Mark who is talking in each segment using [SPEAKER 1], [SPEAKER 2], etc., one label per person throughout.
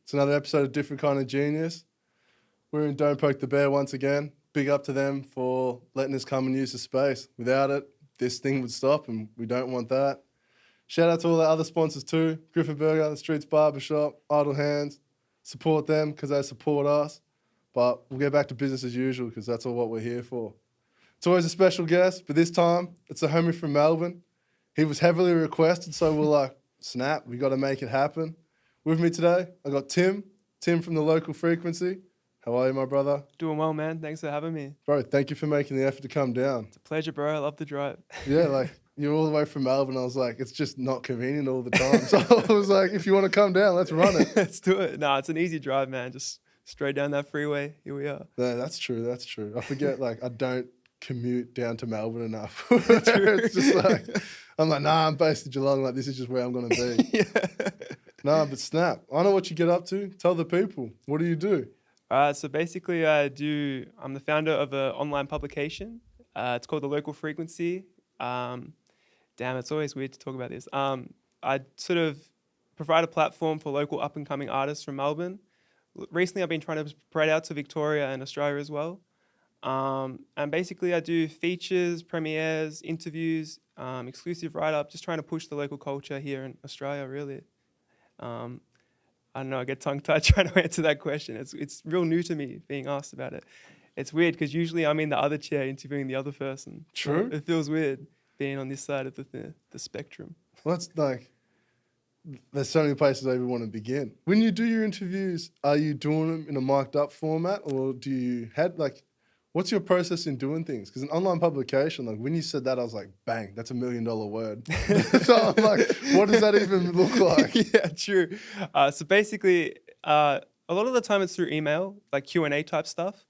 [SPEAKER 1] It's another episode of Different Kind of Genius. We're in Don't Poke the Bear once again. Big up to them for letting us come and use the space. Without it, this thing would stop, and we don't want that. Shout out to all the other sponsors too. Griffin Burger, The Streets Barbershop, Idle Hands. Support them because they support us. But we'll get back to business as usual because that's all what we're here for. It's always a special guest, but this time it's a homie from Melbourne. He was heavily requested, so we're like, snap, we got to make it happen. With me today, I got Tim from the local frequency. How are you, my brother?
[SPEAKER 2] Doing well, man. Thanks for having me.
[SPEAKER 1] Bro, thank you for making the effort to come down.
[SPEAKER 2] It's a pleasure, bro. I love the drive.
[SPEAKER 1] Yeah, like, you're all the way from Melbourne. I was like, it's just not convenient all the time. So I was like, if you want to come down, let's run it.
[SPEAKER 2] Let's do it. No, it's an easy drive, man. Just straight down that freeway. Here we are.
[SPEAKER 1] No, that's true. I forget, like, I don't commute down to Melbourne enough. It's just like, I'm like, nah, I'm based in Geelong. Like, this is just where I'm going to be.
[SPEAKER 2] Yeah.
[SPEAKER 1] Nah, but snap. I know what you get up to. Tell the people. What do you do?
[SPEAKER 2] So basically I'm the founder of an online publication. It's called The Local Frequency. Damn, it's always weird to talk about this. I sort of provide a platform for local up-and-coming artists from Melbourne. Recently, I've been trying to spread out to Victoria and Australia as well. And basically, I do features, premieres, interviews, exclusive write-up, just trying to push the local culture here in Australia, really. I don't know, I get tongue-tied trying to answer that question. It's real new to me being asked about it. It's weird because usually I'm in the other chair interviewing the other person.
[SPEAKER 1] True.
[SPEAKER 2] So it feels weird being on this side of the spectrum.
[SPEAKER 1] Well, that's like, there's so many places I even want to begin. When you do your interviews, are you doing them in a mic'd up format, or do you what's your process in doing things? Because an online publication, like when you said that, I was like, bang, that's $1 million word. So I'm like, what does that even look like?
[SPEAKER 2] Yeah, true. So basically, a lot of the time it's through email, like Q&A type stuff,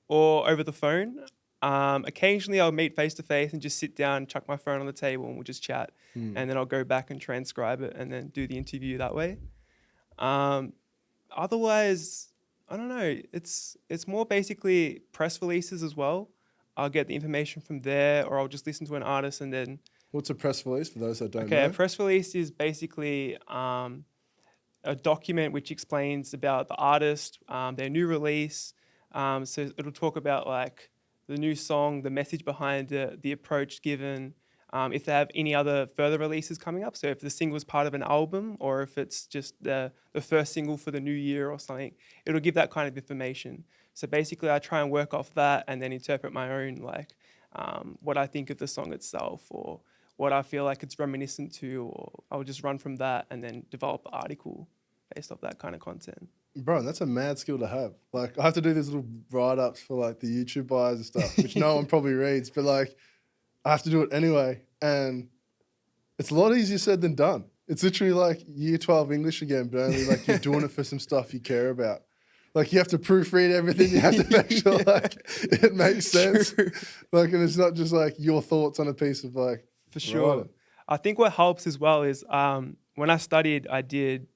[SPEAKER 2] or over the phone. Occasionally I'll meet face to face and just sit down, chuck my phone on the table, and we'll just chat. And then I'll go back and transcribe it and then do the interview that way. Otherwise, I don't know. It's more basically press releases as well. I'll get the information from there, or I'll just listen to an artist and then.
[SPEAKER 1] What's a press release for those that don't know?
[SPEAKER 2] Okay, a press release is basically a document which explains about the artist, their new release. So it'll talk about like the new song, the message behind it, the approach given. If they have any other further releases coming up, so if the single is part of an album or if it's just the first single for the new year or something, it'll give that kind of information. So basically I try and work off that and then interpret my own, like what I think of the song itself or what I feel like it's reminiscent to, or I'll just run from that and then develop the article based off that kind of content.
[SPEAKER 1] Bro, that's a mad skill to have. Like, I have to do these little write-ups for like the YouTube buyers and stuff, which no one probably reads, but like I have to do it anyway. And it's a lot easier said than done. It's literally like year 12 English again, but only like you're doing it for some stuff you care about. Like you have to proofread everything. You have to make sure like it makes sense.
[SPEAKER 2] True.
[SPEAKER 1] Like, and it's not just like your thoughts on a piece of like.
[SPEAKER 2] For sure.
[SPEAKER 1] Writing.
[SPEAKER 2] I think what helps as well is when I studied, I did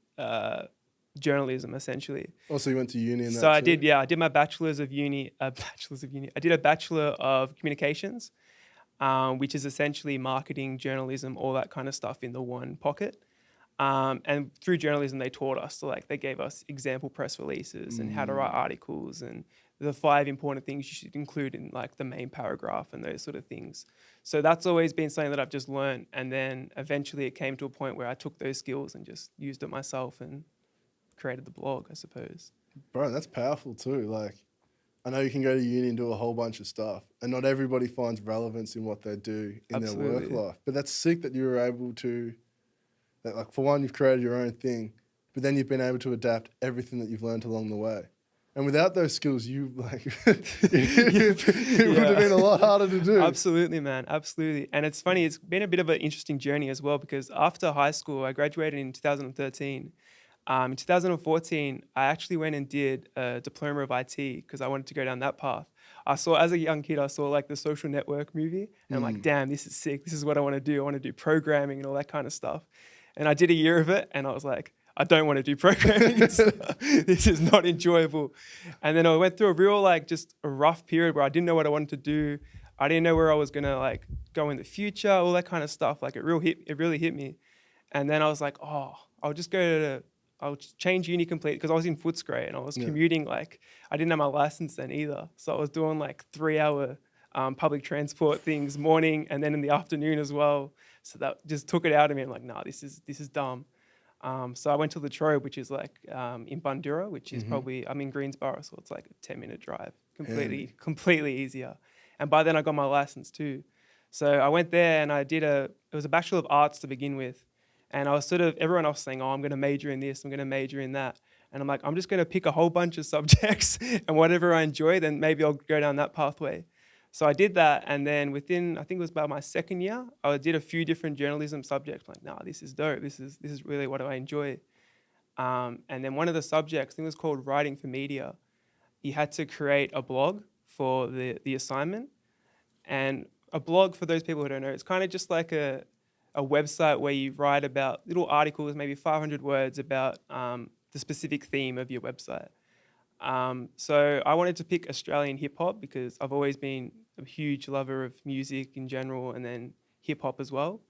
[SPEAKER 2] journalism essentially.
[SPEAKER 1] Also, you went to uni and that
[SPEAKER 2] So I
[SPEAKER 1] too?
[SPEAKER 2] did, I did my bachelor's of uni. I did a bachelor of communications, which is essentially marketing, journalism, all that kind of stuff in the one pocket. And through journalism, they taught us, so like they gave us example press releases and how to write articles and the 5 important things you should include in like the main paragraph and those sort of things. So that's always been something that I've just learned. And then eventually it came to a point where I took those skills and just used it myself and created the blog, I suppose.
[SPEAKER 1] Bro, that's powerful too. Like, I know you can go to uni and do a whole bunch of stuff, and not everybody finds relevance in what they do in
[SPEAKER 2] Absolutely.
[SPEAKER 1] their work life. But that's sick that you were able to, that like for one, you've created your own thing, but then you've been able to adapt everything that you've learned along the way. And without those skills, you like it would have been a lot harder to do.
[SPEAKER 2] Absolutely, man. Absolutely. And it's funny, it's been a bit of an interesting journey as well, because after high school, I graduated in 2013. In 2014, I actually went and did a diploma of IT because I wanted to go down that path. As a young kid, I saw like the Social Network movie, and I'm like, damn, this is sick. This is what I want to do. I want to do programming and all that kind of stuff. And I did a year of it, and I was like, I don't want to do programming. This is not enjoyable. And then I went through a real, like, just a rough period where I didn't know what I wanted to do. I didn't know where I was going to, like, go in the future, all that kind of stuff. Like, it really hit me. And then I was like, oh, I'll just go to I'll change uni completely because I was in Footscray and I was commuting like I didn't have my license then either, so I was doing like 3-hour public transport things morning and then in the afternoon as well. So that just took it out of me. I'm like, nah, this is dumb. So I went to Latrobe, which is like in Bundoora, which is probably, I'm in Greensboro, so it's like a 10-minute drive, completely easier. And by then I got my license too. So I went there and it was a Bachelor of Arts to begin with. And I was sort of, everyone else saying, oh, I'm going to major in this, I'm going to major in that. And I'm like, I'm just going to pick a whole bunch of subjects and whatever I enjoy, then maybe I'll go down that pathway. So I did that, and then within, I think it was about my second year, I did a few different journalism subjects. I'm like, nah, this is dope. This is really what I enjoy. And then one of the subjects, I think it was called Writing for Media. You had to create a blog for the assignment. And a blog, for those people who don't know, it's kind of just like a website where you write about little articles, maybe 500 words about the specific theme of your website. So I wanted to pick Australian hip hop because I've always been a huge lover of music in general and then hip hop as well.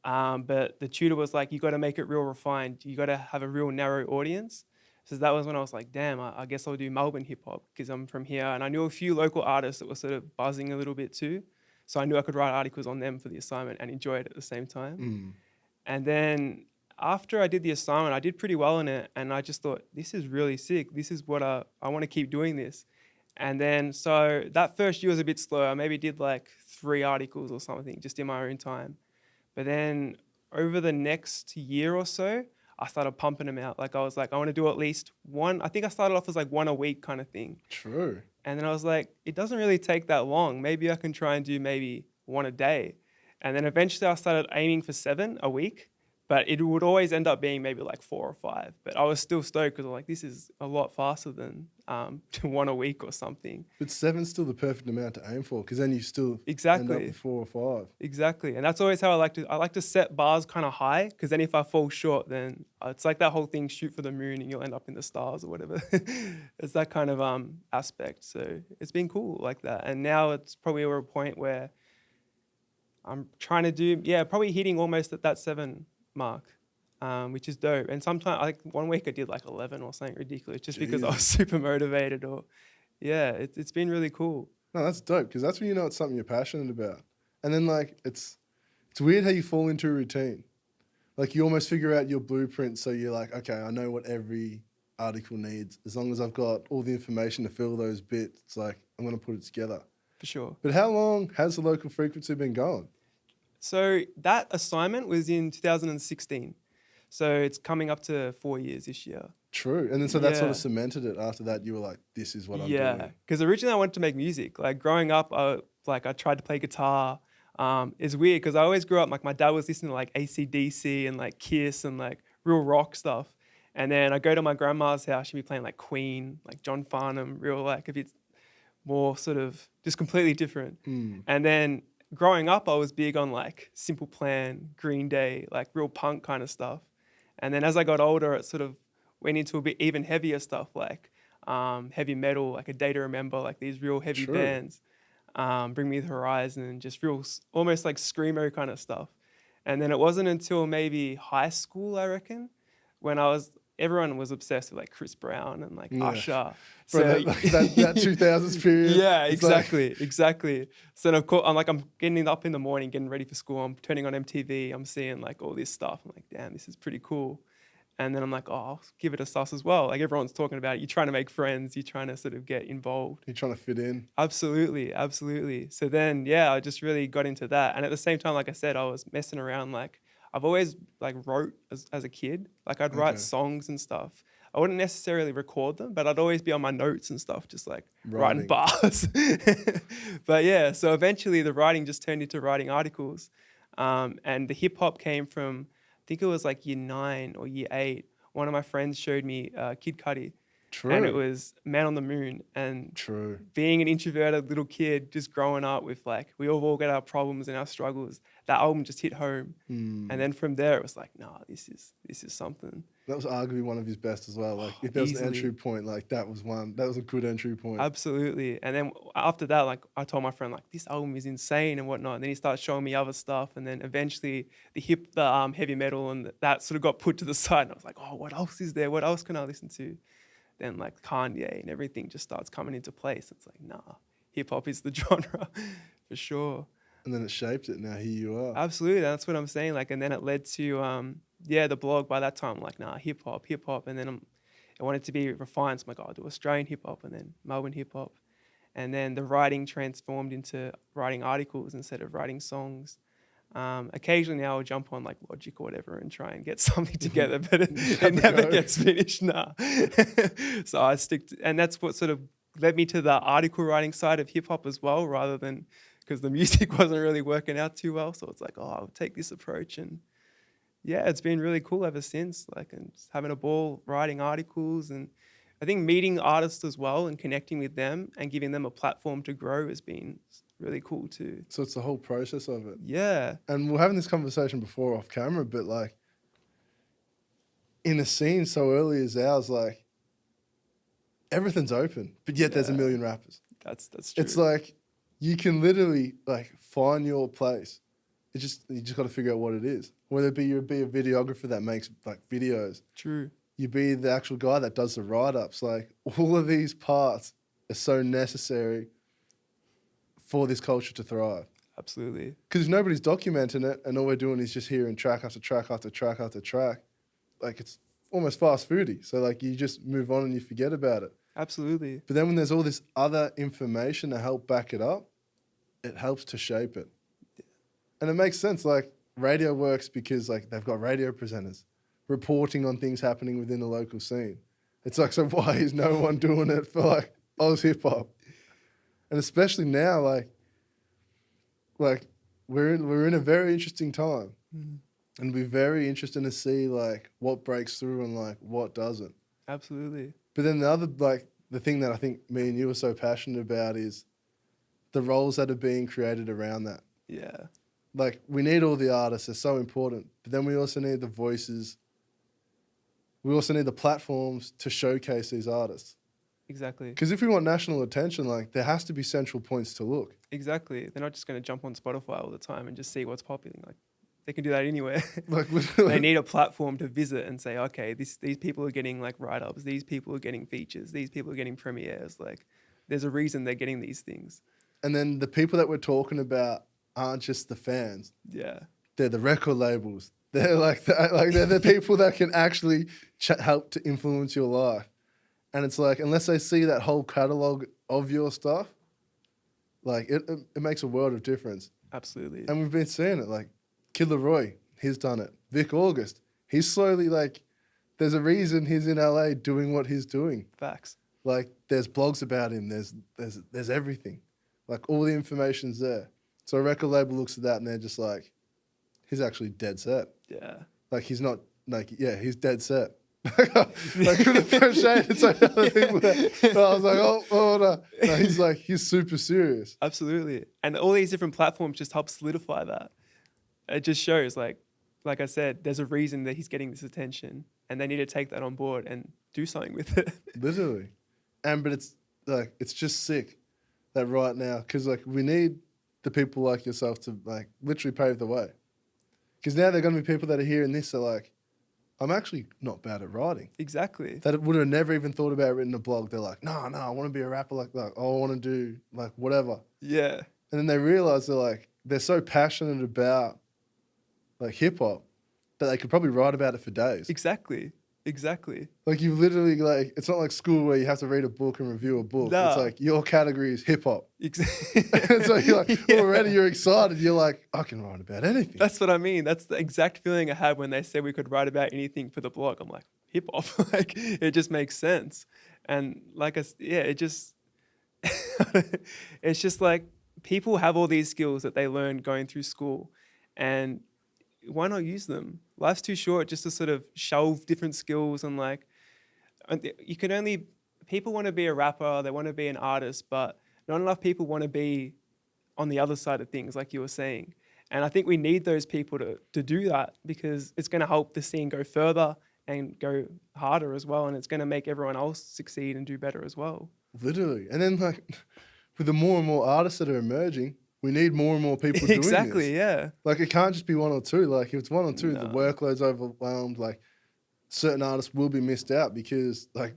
[SPEAKER 2] But the tutor was like, you got to make it real refined. You got to have a real narrow audience. So that was when I was like, damn, I guess I'll do Melbourne hip hop because I'm from here. And I knew a few local artists that were sort of buzzing a little bit too. So I knew I could write articles on them for the assignment and enjoy it at the same time. And then after I did the assignment, I did pretty well in it. And I just thought, this is really sick. This is what I want to keep doing this. And then, so that first year was a bit slow. I maybe did like 3 articles or something just in my own time. But then over the next year or so, I started pumping them out. Like I was like, I want to do at least one. I think I started off as like 1 a week kind of thing.
[SPEAKER 1] True.
[SPEAKER 2] And then I was like, it doesn't really take that long. Maybe I can try and do maybe 1 a day. And then eventually I started aiming for 7 a week. But it would always end up being maybe like 4 or 5. But I was still stoked because I'm like, this is a lot faster than 1 a week or something.
[SPEAKER 1] But 7's still the perfect amount to aim for because then you still end up with 4 or 5.
[SPEAKER 2] Exactly. And that's always how I like to set bars kind of high because then if I fall short, then it's like that whole thing, shoot for the moon and you'll end up in the stars or whatever. It's that kind of aspect. So it's been cool like that. And now it's probably at a point where I'm trying to do, probably hitting almost at that 7 mark, which is dope. And sometimes, like 1 week I did like 11 or something ridiculous just because I was super motivated it's been really cool.
[SPEAKER 1] No, that's dope because that's when you know it's something you're passionate about. And then like, it's weird how you fall into a routine. Like you almost figure out your blueprint. So you're like, okay, I know what every article needs. As long as I've got all the information to fill those bits, it's like, I'm going to put it together.
[SPEAKER 2] For sure.
[SPEAKER 1] But how long has the local frequency been going?
[SPEAKER 2] So that assignment was in 2016. So it's coming up to 4 years this year.
[SPEAKER 1] True. And then so that sort of cemented it. After that, you were like, this is what I'm doing.
[SPEAKER 2] Yeah, because originally I wanted to make music. Like growing up, I tried to play guitar. It's weird because I always grew up, like my dad was listening to like AC/DC and like Kiss and like real rock stuff. And then I go to my grandma's house, she'd be playing like Queen, like John Farnham, real like a bit more sort of just completely different. And then growing up, I was big on like Simple Plan, Green Day, like real punk kind of stuff. And then as I got older, it sort of went into a bit even heavier stuff like heavy metal, like A Day to Remember, like these real heavy bands. Bring Me the Horizon, and just real almost like screamo kind of stuff. And then it wasn't until maybe high school, I reckon, when everyone was obsessed with like Chris Brown and like Usher.
[SPEAKER 1] So that 2000s period.
[SPEAKER 2] Yeah, exactly. So of course, I'm getting up in the morning, getting ready for school. I'm turning on MTV. I'm seeing like all this stuff. I'm like, damn, this is pretty cool. And then I'm like, oh, I'll give it a sus as well. Like everyone's talking about it. You're trying to make friends. You're trying to sort of get involved.
[SPEAKER 1] You're trying to fit in.
[SPEAKER 2] Absolutely. So then, I just really got into that. And at the same time, like I said, I was messing around. Like I've always like wrote as a kid. Like I'd write songs and stuff. I wouldn't necessarily record them, but I'd always be on my notes and stuff, just like writing bars. But so eventually the writing just turned into writing articles. And the hip hop came from, I think it was like year 9 or year 8. One of my friends showed me Kid Cudi.
[SPEAKER 1] True.
[SPEAKER 2] And it was Man on the Moon. And being an introverted little kid, just growing up with like, we all got our problems and our struggles. That album just hit home. And then from there, it was like, nah, this is something.
[SPEAKER 1] That was arguably one of his best as well. Like if there was an
[SPEAKER 2] Easily.
[SPEAKER 1] entry point, like that was a good entry point.
[SPEAKER 2] Absolutely. And then after that, like I told my friend, like this album is insane and whatnot. And then he started showing me other stuff. And then eventually the heavy metal and that sort of got put to the side. And I was like, oh, what else is there? What else can I listen to? Then like Kanye and everything just starts coming into place. It's like, nah, hip hop is the genre for sure.
[SPEAKER 1] And then it shaped it. Now here you are.
[SPEAKER 2] Absolutely. That's what I'm saying. Like, and then it led to, the blog. By that time, I'm like, nah, hip hop. And then I wanted to be refined. So I'm like, oh, I'll do Australian hip hop and then Melbourne hip hop. And then the writing transformed into writing articles instead of writing songs. Occasionally now I'll jump on like Logic or whatever and try and get something together, but it never gets finished. Nah. So I and that's what sort of led me to the article writing side of hip hop as well, rather than because the music wasn't really working out too well. So it's like, oh, I'll take this approach. And yeah, it's been really cool ever since, like, and just having a ball writing articles. And I think meeting artists as well and connecting with them and giving them a platform to grow has been really cool too.
[SPEAKER 1] So it's the whole process of it.
[SPEAKER 2] Yeah.
[SPEAKER 1] And we're having this conversation before off camera, but like in a scene so early as ours, like everything's open, but yet there's a million rappers.
[SPEAKER 2] That's true.
[SPEAKER 1] It's like you can literally like find your place. You just got to figure out what it is. Whether it be you be a videographer that makes like videos.
[SPEAKER 2] True.
[SPEAKER 1] You be the actual guy that does the write-ups. Like all of these parts are so necessary for this culture to thrive.
[SPEAKER 2] Absolutely.
[SPEAKER 1] Because if nobody's documenting it and all we're doing is just hearing track after track after track after track, like it's almost fast foody. So like you just move on and you forget about it.
[SPEAKER 2] Absolutely.
[SPEAKER 1] But then when there's all this other information to help back it up, it helps to shape it. And it makes sense. Like radio works because like they've got radio presenters reporting on things happening within the local scene. It's like, so why is no one doing it for like Oz hip hop? And especially now, like we're in a very interesting time, and it'll be very interesting to see like what breaks through and like what doesn't.
[SPEAKER 2] Absolutely.
[SPEAKER 1] But then the thing that I think me and you are so passionate about is the roles that are being created around that.
[SPEAKER 2] Yeah.
[SPEAKER 1] Like we need all the artists; they're so important. But then we also need the voices. We also need the platforms to showcase these artists.
[SPEAKER 2] Exactly.
[SPEAKER 1] Because if we want national attention, like there has to be central points to look.
[SPEAKER 2] Exactly. They're not just going to jump on Spotify all the time and just see what's popular. Like they can do that anywhere.
[SPEAKER 1] Like
[SPEAKER 2] they need a platform to visit and say, okay, these people are getting like write-ups. These people are getting features. These people are getting premieres. Like there's a reason they're getting these things.
[SPEAKER 1] And then the people that we're talking about aren't just the fans.
[SPEAKER 2] Yeah.
[SPEAKER 1] They're the record labels. They're they're the people that can actually help to influence your life. And it's like, unless they see that whole catalog of your stuff, like it makes a world of difference.
[SPEAKER 2] Absolutely.
[SPEAKER 1] And we've been seeing it. Like Kid Leroy, he's done it. Vic August, he's slowly like, there's a reason he's in LA doing what he's doing.
[SPEAKER 2] Facts.
[SPEAKER 1] Like there's blogs about him. There's everything. Like all the information's there. So a record label looks at that and they're just like, he's actually dead set.
[SPEAKER 2] Yeah.
[SPEAKER 1] Like he's not like, yeah, he's dead set. I couldn't throw shade at some other people. But I was like, oh no. He's super serious.
[SPEAKER 2] Absolutely. And all these different platforms just help solidify that. It just shows, like I said, there's a reason that he's getting this attention and they need to take that on board and do something with it.
[SPEAKER 1] Literally. But it's just sick that right now, because like we need the people like yourself to like literally pave the way. Because now they're going to be people that are hearing this are like, I'm actually not bad at writing.
[SPEAKER 2] Exactly.
[SPEAKER 1] That would have never even thought about writing a blog. They're like, no, I want to be a rapper like that. I want to do like whatever.
[SPEAKER 2] Yeah.
[SPEAKER 1] And then they realize they're so passionate about like hip hop that they could probably write about it for days.
[SPEAKER 2] Exactly.
[SPEAKER 1] Like you literally like, it's not like school where you have to read a book and review a book.
[SPEAKER 2] No.
[SPEAKER 1] It's like your category is hip hop.
[SPEAKER 2] Exactly.
[SPEAKER 1] And so you're like, already you're excited. You're like, I can write about anything.
[SPEAKER 2] That's what I mean. That's the exact feeling I had when they said we could write about anything for the blog. I'm like, hip hop. Like it just makes sense. And like, it just, it's just like people have all these skills that they learn going through school, and why not use them? Life's too short just to sort of shelve different skills and like, people want to be a rapper, they want to be an artist, but not enough people want to be on the other side of things, like you were saying. And I think we need those people to do that because it's going to help the scene go further. and go harder as well. And it's going to make everyone else succeed and do better as well.
[SPEAKER 1] Literally. And then like with the more and more artists that are emerging, we need more and more people doing
[SPEAKER 2] Exactly,
[SPEAKER 1] this.
[SPEAKER 2] yeah.
[SPEAKER 1] Like it can't just be one or two. Like if it's one or two,
[SPEAKER 2] No.
[SPEAKER 1] the workload's overwhelmed. Like certain artists will be missed out because like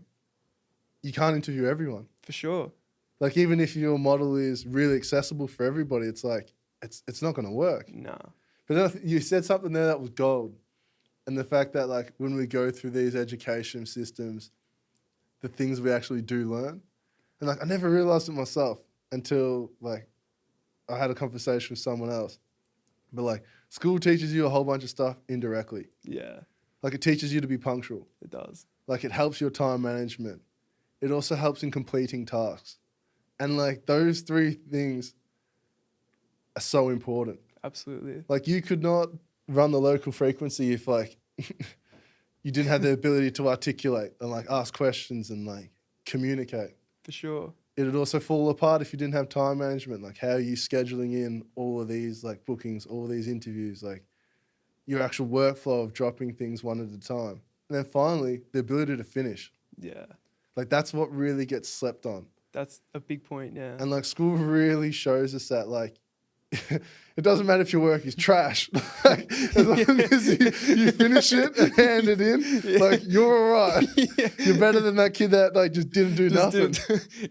[SPEAKER 1] you can't interview everyone.
[SPEAKER 2] For sure.
[SPEAKER 1] Like even if your model is really accessible for everybody, it's like it's not going to work.
[SPEAKER 2] No.
[SPEAKER 1] But then you said something there that was gold, and the fact that like when we go through these education systems, the things we actually do learn, and like I never realized it myself until like I had a conversation with someone else. But like school teaches you a whole bunch of stuff indirectly.
[SPEAKER 2] Yeah,
[SPEAKER 1] Like it teaches you to be punctual.
[SPEAKER 2] it does.
[SPEAKER 1] Like it helps your time management. It also helps in completing tasks. And like those three things are so important.
[SPEAKER 2] Absolutely.
[SPEAKER 1] Like you could not run the local frequency if like you didn't have the ability to articulate and like ask questions and like communicate.
[SPEAKER 2] For sure.
[SPEAKER 1] It'd also fall apart if you didn't have time management. Like how are you scheduling in all of these like bookings, all of these interviews, like your actual workflow of dropping things one at a time. And then finally, the ability to finish.
[SPEAKER 2] Yeah,
[SPEAKER 1] Like that's what really gets slept on.
[SPEAKER 2] that's a big point. Yeah.
[SPEAKER 1] And like school really shows us that like it doesn't matter if your work is trash. Like, as long as you finish it and hand it in, like you're all right.
[SPEAKER 2] Yeah.
[SPEAKER 1] You're better than that kid that like just didn't do nothing.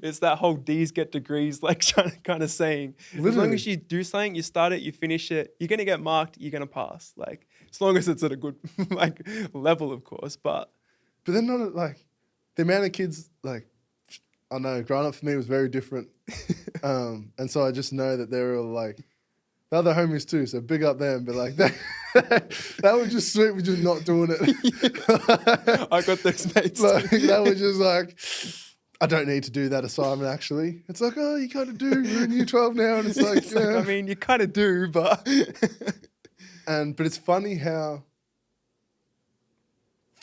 [SPEAKER 2] It's that whole D's get degrees, like kind of saying. As long
[SPEAKER 1] Literally.
[SPEAKER 2] as you do something, you start it, you finish it, you're gonna get marked, you're gonna pass. Like as long as it's at a good like level, of course. But
[SPEAKER 1] But then not like the amount of kids like I know growing up for me was very different. And so I just know that they were like the other homies too, so big up them, but like that was just sweet with just not doing it.
[SPEAKER 2] I got those mates.
[SPEAKER 1] Like
[SPEAKER 2] too.
[SPEAKER 1] that was just like I don't need to do that assignment actually. It's like, oh, you kind of do. You're in year 12 now, and it's like,
[SPEAKER 2] It's like, I mean, you kind of do, but
[SPEAKER 1] but it's funny how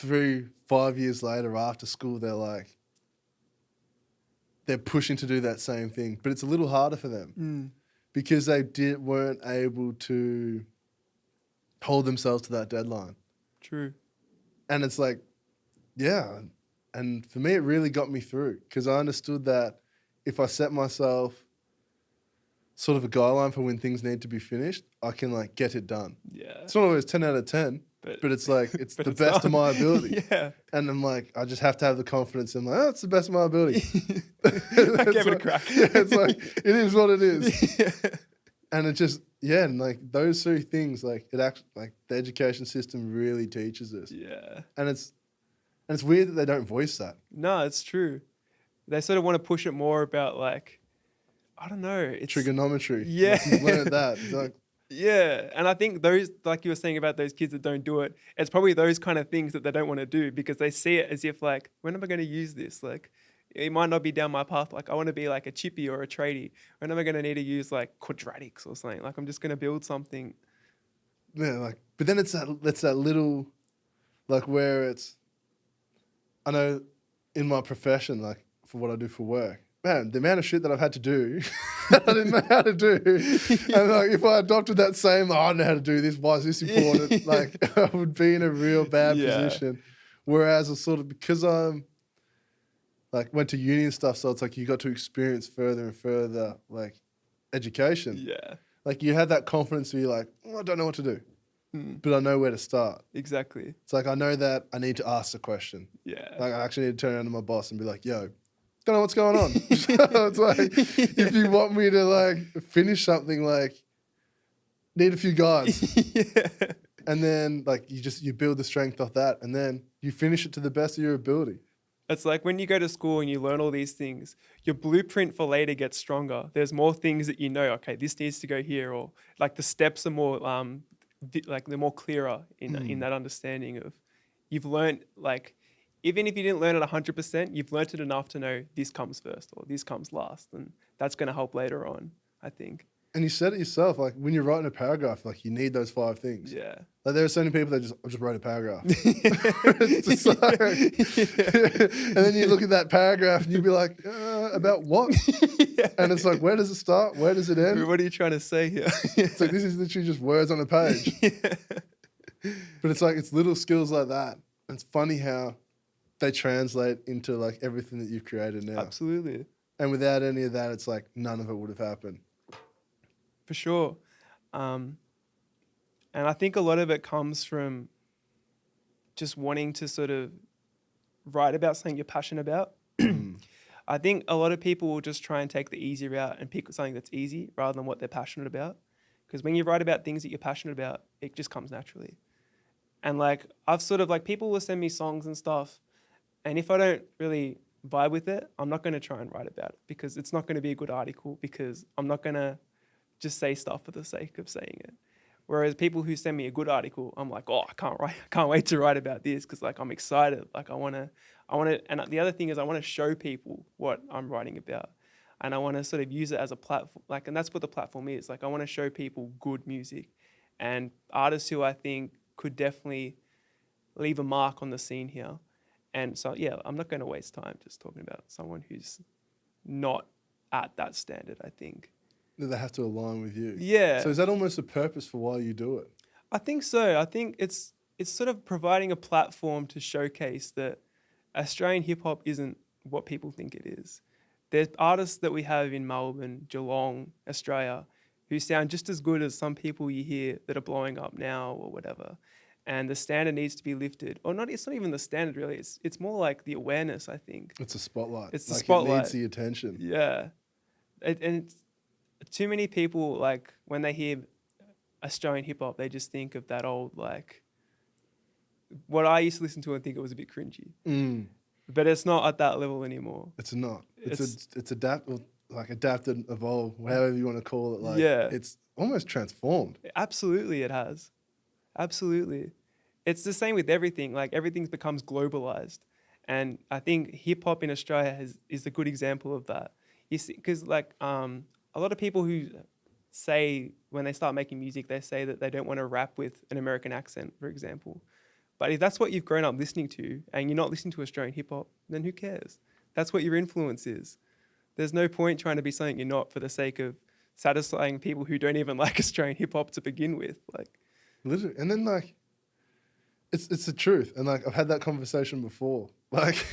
[SPEAKER 1] 3-5 years later after school they're pushing to do that same thing, but it's a little harder for them because they weren't able to hold themselves to that deadline.
[SPEAKER 2] True.
[SPEAKER 1] And it's like, yeah. And for me, it really got me through because I understood that if I set myself sort of a guideline for when things need to be finished, I can like get it done.
[SPEAKER 2] Yeah.
[SPEAKER 1] It's not always 10 out of 10, but it's like, it's
[SPEAKER 2] but
[SPEAKER 1] the
[SPEAKER 2] it's
[SPEAKER 1] best of
[SPEAKER 2] done.
[SPEAKER 1] my ability.
[SPEAKER 2] Yeah.
[SPEAKER 1] And I'm like, I just have to have the confidence in like, oh, it's the best of my ability.
[SPEAKER 2] I
[SPEAKER 1] It's
[SPEAKER 2] gave it a
[SPEAKER 1] like-
[SPEAKER 2] crack.
[SPEAKER 1] Yeah, it's like, it is what it is.
[SPEAKER 2] Yeah.
[SPEAKER 1] And it just, yeah, and like those three things, like it actually, like the education system really teaches us.
[SPEAKER 2] Yeah.
[SPEAKER 1] And it's weird that they don't voice that.
[SPEAKER 2] No, it's true. They sort of want to push it more about like, I don't know. It's
[SPEAKER 1] Trigonometry.
[SPEAKER 2] Yeah.
[SPEAKER 1] Like, you've learned that. It's like,
[SPEAKER 2] Yeah, and I think those, like you were saying about those kids that don't do it, it's probably those kind of things that they don't want to do because they see it as if like, when am I going to use this? Like, it might not be down my path. Like, I want to be like a chippy or a tradie. When am I going to need to use like quadratics or something? Like, I'm just going to build something.
[SPEAKER 1] yeah, like, but then it's that little, like where it's, I know in my profession, like for what I do for work, man, the amount of shit that I've had to do that I didn't know how to do. And like if I adopted that same, I don't know how to do this, why is this important? Like I would be in a real bad position. Whereas it's sort of because I'm like went to uni and stuff, so it's like you got to experience further and further like education.
[SPEAKER 2] Yeah,
[SPEAKER 1] Like you had that confidence where you're like, oh, I don't know what to do, but I know where to start.
[SPEAKER 2] exactly.
[SPEAKER 1] It's like I know that I need to ask the question.
[SPEAKER 2] Yeah.
[SPEAKER 1] Like I actually need to turn around to my boss and be like, yo, don't know what's going on. It's like if you want me to like finish something, like need a few guys.
[SPEAKER 2] Yeah.
[SPEAKER 1] And then like you build the strength off that and then you finish it to the best of your ability.
[SPEAKER 2] It's like when you go to school and you learn all these things, your blueprint for later gets stronger. There's more things that you know, okay, this needs to go here, or like the steps are more, like they're more clearer in that understanding of you've learned, like, even if you didn't learn it 100%, you've learned it enough to know this comes first or this comes last. And that's going to help later on, I think.
[SPEAKER 1] And you said it yourself, like when you're writing a paragraph, like you need those 5 things.
[SPEAKER 2] Yeah.
[SPEAKER 1] Like there are so many people that just wrote a paragraph. It's just like, and then you look at that paragraph and you'd be like, about what?
[SPEAKER 2] Yeah.
[SPEAKER 1] And it's like, where does it start? Where does it end?
[SPEAKER 2] What are you trying to say here?
[SPEAKER 1] It's like, this is literally just words on a page.
[SPEAKER 2] Yeah.
[SPEAKER 1] But it's like, it's little skills like that It's funny how they translate into like everything that you've created now.
[SPEAKER 2] Absolutely.
[SPEAKER 1] And without any of that, it's like none of it would have happened.
[SPEAKER 2] For sure. And I think a lot of it comes from just wanting to sort of write about something you're passionate about. I think a lot of people will just try and take the easy route and pick something that's easy rather than what they're passionate about. Because when you write about things that you're passionate about, it just comes naturally. And like, I've sort of like, people will send me songs and stuff. And if I don't really vibe with it, I'm not going to try and write about it because it's not going to be a good article because I'm not going to just say stuff for the sake of saying it. Whereas people who send me a good article, I'm like, oh, I can't wait to write about this because like I'm excited. Like I want to, and the other thing is I want to show people what I'm writing about, and I want to sort of use it as a platform. Like, and that's what the platform is. Like I want to show people good music, and artists who I think could definitely leave a mark on the scene here. And so yeah, I'm not going to waste time just talking about someone who's not at that standard, I think.
[SPEAKER 1] They have to align with you.
[SPEAKER 2] Yeah.
[SPEAKER 1] So is that almost a purpose for why you do it?
[SPEAKER 2] I think so. I think it's sort of providing a platform to showcase that Australian hip hop isn't what people think it is. There's artists that we have in Melbourne, Geelong, Australia, who sound just as good as some people you hear that are blowing up now or whatever. And the standard needs to be lifted. Or not, it's not even the standard really. It's more like the awareness, I think.
[SPEAKER 1] It's a spotlight.
[SPEAKER 2] It's the
[SPEAKER 1] like
[SPEAKER 2] spotlight.
[SPEAKER 1] It needs the attention.
[SPEAKER 2] Yeah. And it's, too many people, like, when they hear Australian hip-hop, they just think of that old, like, what I used to listen to and think it was a bit cringy. But it's not at that level anymore.
[SPEAKER 1] It's not. It's adapted, evolved, however you want to call it. Like,
[SPEAKER 2] yeah.
[SPEAKER 1] It's almost transformed.
[SPEAKER 2] Absolutely, it has. Absolutely. It's the same with everything. Like, everything becomes globalized. And I think hip-hop in Australia is a good example of that. You see, because, like, a lot of people who say when they start making music, they say that they don't want to rap with an American accent, for example. But if that's what you've grown up listening to and you're not listening to Australian hip hop, then who cares? That's what your influence is. There's no point trying to be something you're not for the sake of satisfying people who don't even like Australian hip hop to begin with. Like,
[SPEAKER 1] literally. And then like, it's the truth. And like, I've had that conversation before. Like,